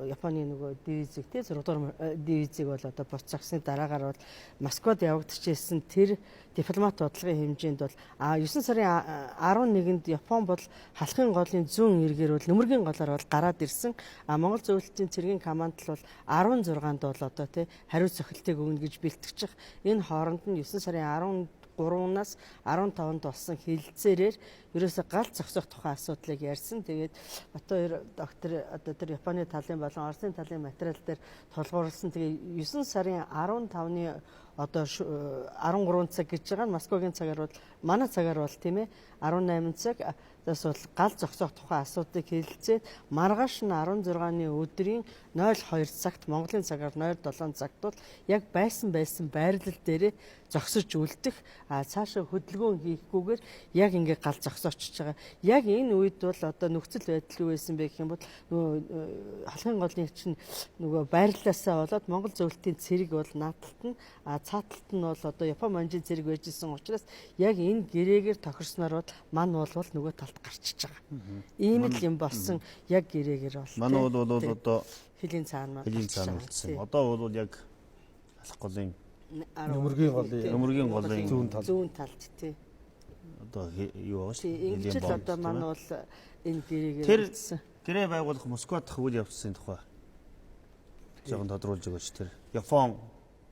Японы нөгөө дивизийг тий 6 дугаар дивизийг бол одоо буцаагсны дараагаар бол Москвад явагдчихсэн тэр дипломат бодлогын хэмжээнд бол 9 сарын 11-нд Япон бол халахын голын зүүн эргээр бол нөмөргийн голоор бол гараад ирсэн. Монгол зөвлөлтийн цэргийн команд бол 16-нд бол одоо тий хариу цохилтыг өгнө гэж бэлтгэж. Энэ хооронд нь 9 сарын 3-аас 15-нд болсон хэлэлцээрээр ерөөсө гал зогсоох тухай асуудлыг ярьсан. Тэгээд Батбаяр доктор одоо тэр Японы талын болон Оросын талын материал дээр тулгуурласан. Тэгээ 9 сарын 15-ны одоо 13 цаг гэж байгаа нь Москвагийн цагаар бол манай цагаар бол тийм ээ 18 цаг бас бол гал зогсоох тухай асуудыг хэлэлцээд маргааш нь 16-ны өдрийн 02 цагт Монголын цагаар 07 цагт бол яг байсан байрлал дээрээ зогсож үлдэх цаашаа хөдөлгөөн хийхгүйгээр яг ингээ гал зогсоочж байгаа. Яг энэ үед бол одоо нөхцөл байдал юу байсан бэ гэх юм бол нөгөө халхын голын чинь нөгөө байрлалаасаа болоод Монгол зөвлөлтийн цэрэг бол наадталт нь цааталт нь бол одоо Япон манжийн цэрэг байж исэн учраас яг энэ гэрээгээр тохирсноор бол мань бол нөгөө талд гарчиж байгаа. Ийм л юм болсон яг гэрээгээр бол. Мань бол одоо хөлийн цаана болсон. Одоо бол яг халх голын Нөмөргийн голын зүүн талд тий. Одоо юу байгаа шүү. Ингэж л одоо мань бол энэ гэрээгээр тэр гэрээ байгуулах Москва дахь үйл явцын тухай жоохон тодруулж өгөөч тэр. Япон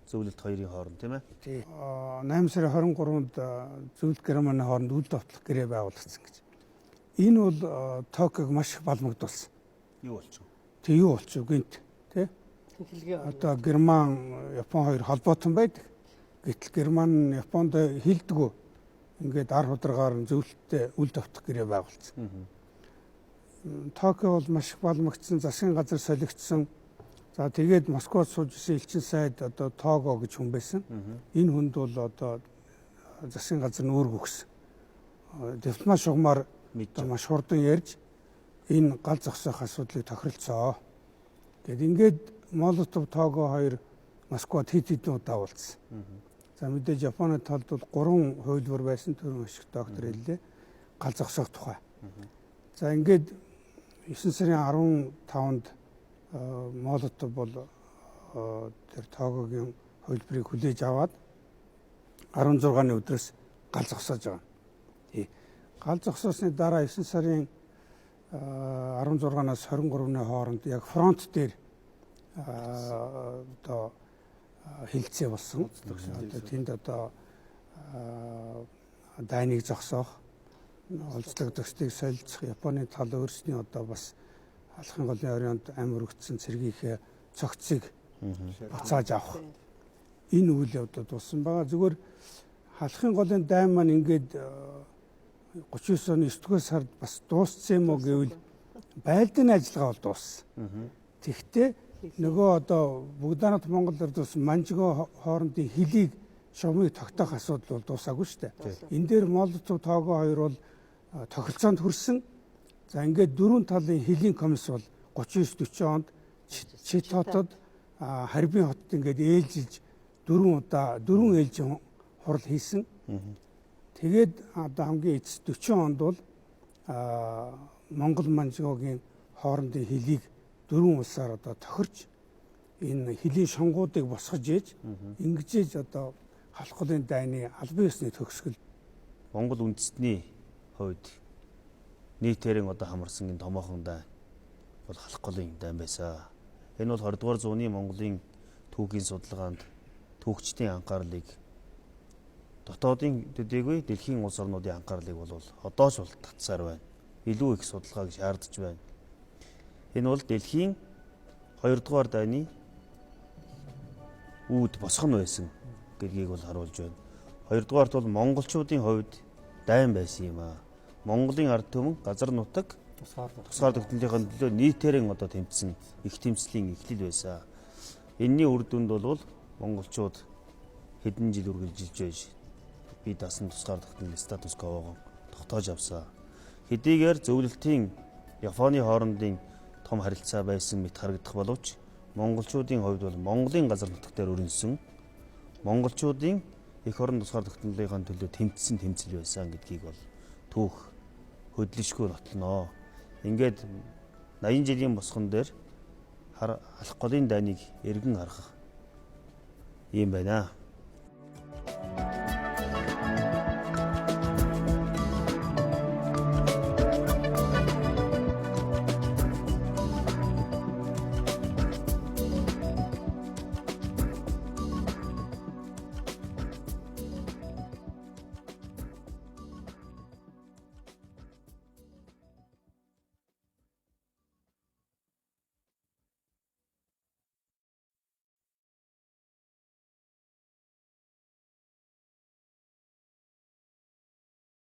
зөвлөлт хоёрын хооронд тийм ээ. Тий. 8 сарын 23-нд зөвлөлт Германы хооронд үйл давтлах гэрээ байгуулагдсан гэж. Энэ бол Токиог маш их балмагдуулсан. Юу болчих вэ? Тэг юу болчих вэ гэнт тий? Одоо Герман, Япон хоёр холбоотон байдаг. Гэтэл Герман Японд хилдэггүй. Ингээд ар хударгаар зөвлөлттэй үйл давтах гэрээ байгуулсан. Токио бол маш их балмагдсан, засгийн газар солигдсон. За тэгээд Москвад сууж исэн элчин сайд одоо Того гэж хүн байсан. Энэ хүнд бол одоо засгийн газар нь үүрэг өгсөн. Дипломат шугамар маш хурдан ярьж энэ гал зогсоох асуудлыг тохиролцоо. Тэгэд ингээд Молотов Того хоёр Москвад хэд хэдэн удаа уулзсан. За мэдээж Японы талд бол 3 хувилбар байсан төрөн ашиг доктор хэллээ. Гал зогсоох тухай. За ингээд 9 сарын 15-нд Молотов бол тэр Тогогийн хувилбарыг хүлээж аваад 16-ны өдрөөс гал зогсоож байгаа. Гал зогсоосны дараа 9 сарын 16-наас 23-ны хооронд яг фронт дээр одоо хилцээ болсон. Одоо тэнд одоо дайныг зогсоох, олзлог төстийг солилцох, Японы тал өөрсний одоо бас халхын голын оройнд амь өргөцсөн цэргийнхээ цогцыг буцааж авах. Энэ үйл явдал болсон байгаа. Зүгээр халхын голын дайн маань ингээд 39 оны 9-р сард бас дууссан юм уу гэвэл байлдааны ажиллагаа бол дууссан. Тэгвэл нөгөө одоо Бүгдаанат Монгол эрдэнэс Манжигоо хоорондын хилийг шумыг тогтоох асуудал бол дуусаагүй шүү дээ. Энэ дээр Молотов Того хоёр бол тохиролцоонд хүрсэн. За ингээд дөрвөн талын хилийн комисс бол 39-40 онд Чит хотод Харбин хотод ингээд ээлжилж дөрвөн ээлжийн хурал хийсэн. Тэгээд одоо хамгийн эцэс 40 онд бол Монгол Манжигоогийн хоорондын хилийг дөрвөн улсаар одоо тохирч энэ хилийн шонгуудыг босгож ээж ингэж одоо халх голын дайны албан ёсны төгсгөл Монгол үндэстний хувьд нийтээрэн одоо хамарсан энэ томоохон дайн бол халх голын дайн байсан. Энэ бол 20 дугаар зууны Монголын түүхийн судалгаанд түүхчдийн анхаарлыг дотоодын төдийгүй дэлхийн улс орнуудын анхаарлыг бол одоо ч бол татсаар байна. Илүү их судалгааг шаардж байна. Энэ бол дэлхийн 2 дугаар дайны үүд босгон байсан гэдгийг бол харуулж байна. 2 дугаарт бол монголчуудын хувьд дайн байсан юм аа. Монголын ард түмэн газар нутаг тусгаар тогтнолынхаа төлөө нийтээрэн одоо тэмцсэн их тэмцлийн эхлэл байсан. Энэний үр дүнд бол монголчууд хэдэн жил үргэлжилж байж би дасан тусгаар тогтнолын статус квогоо тогтоож авсан. Хэдийгээр зөвлөлтийн Японы хоорондын том харилцаа байсан мэт харагдах боловч монголчуудын хувьд бол Монголын газар нутаг дээр өрнөсөн монголчуудын эх орон тусгаар тогтнолынхаа төлөө тэмцсэн тэмцэл байсан гэдгийг бол түүх хөдлөшгүй нотлоноо. Ингээд 80 жилийн босгон дээр халх голын дайныг эргэн харах юм байна.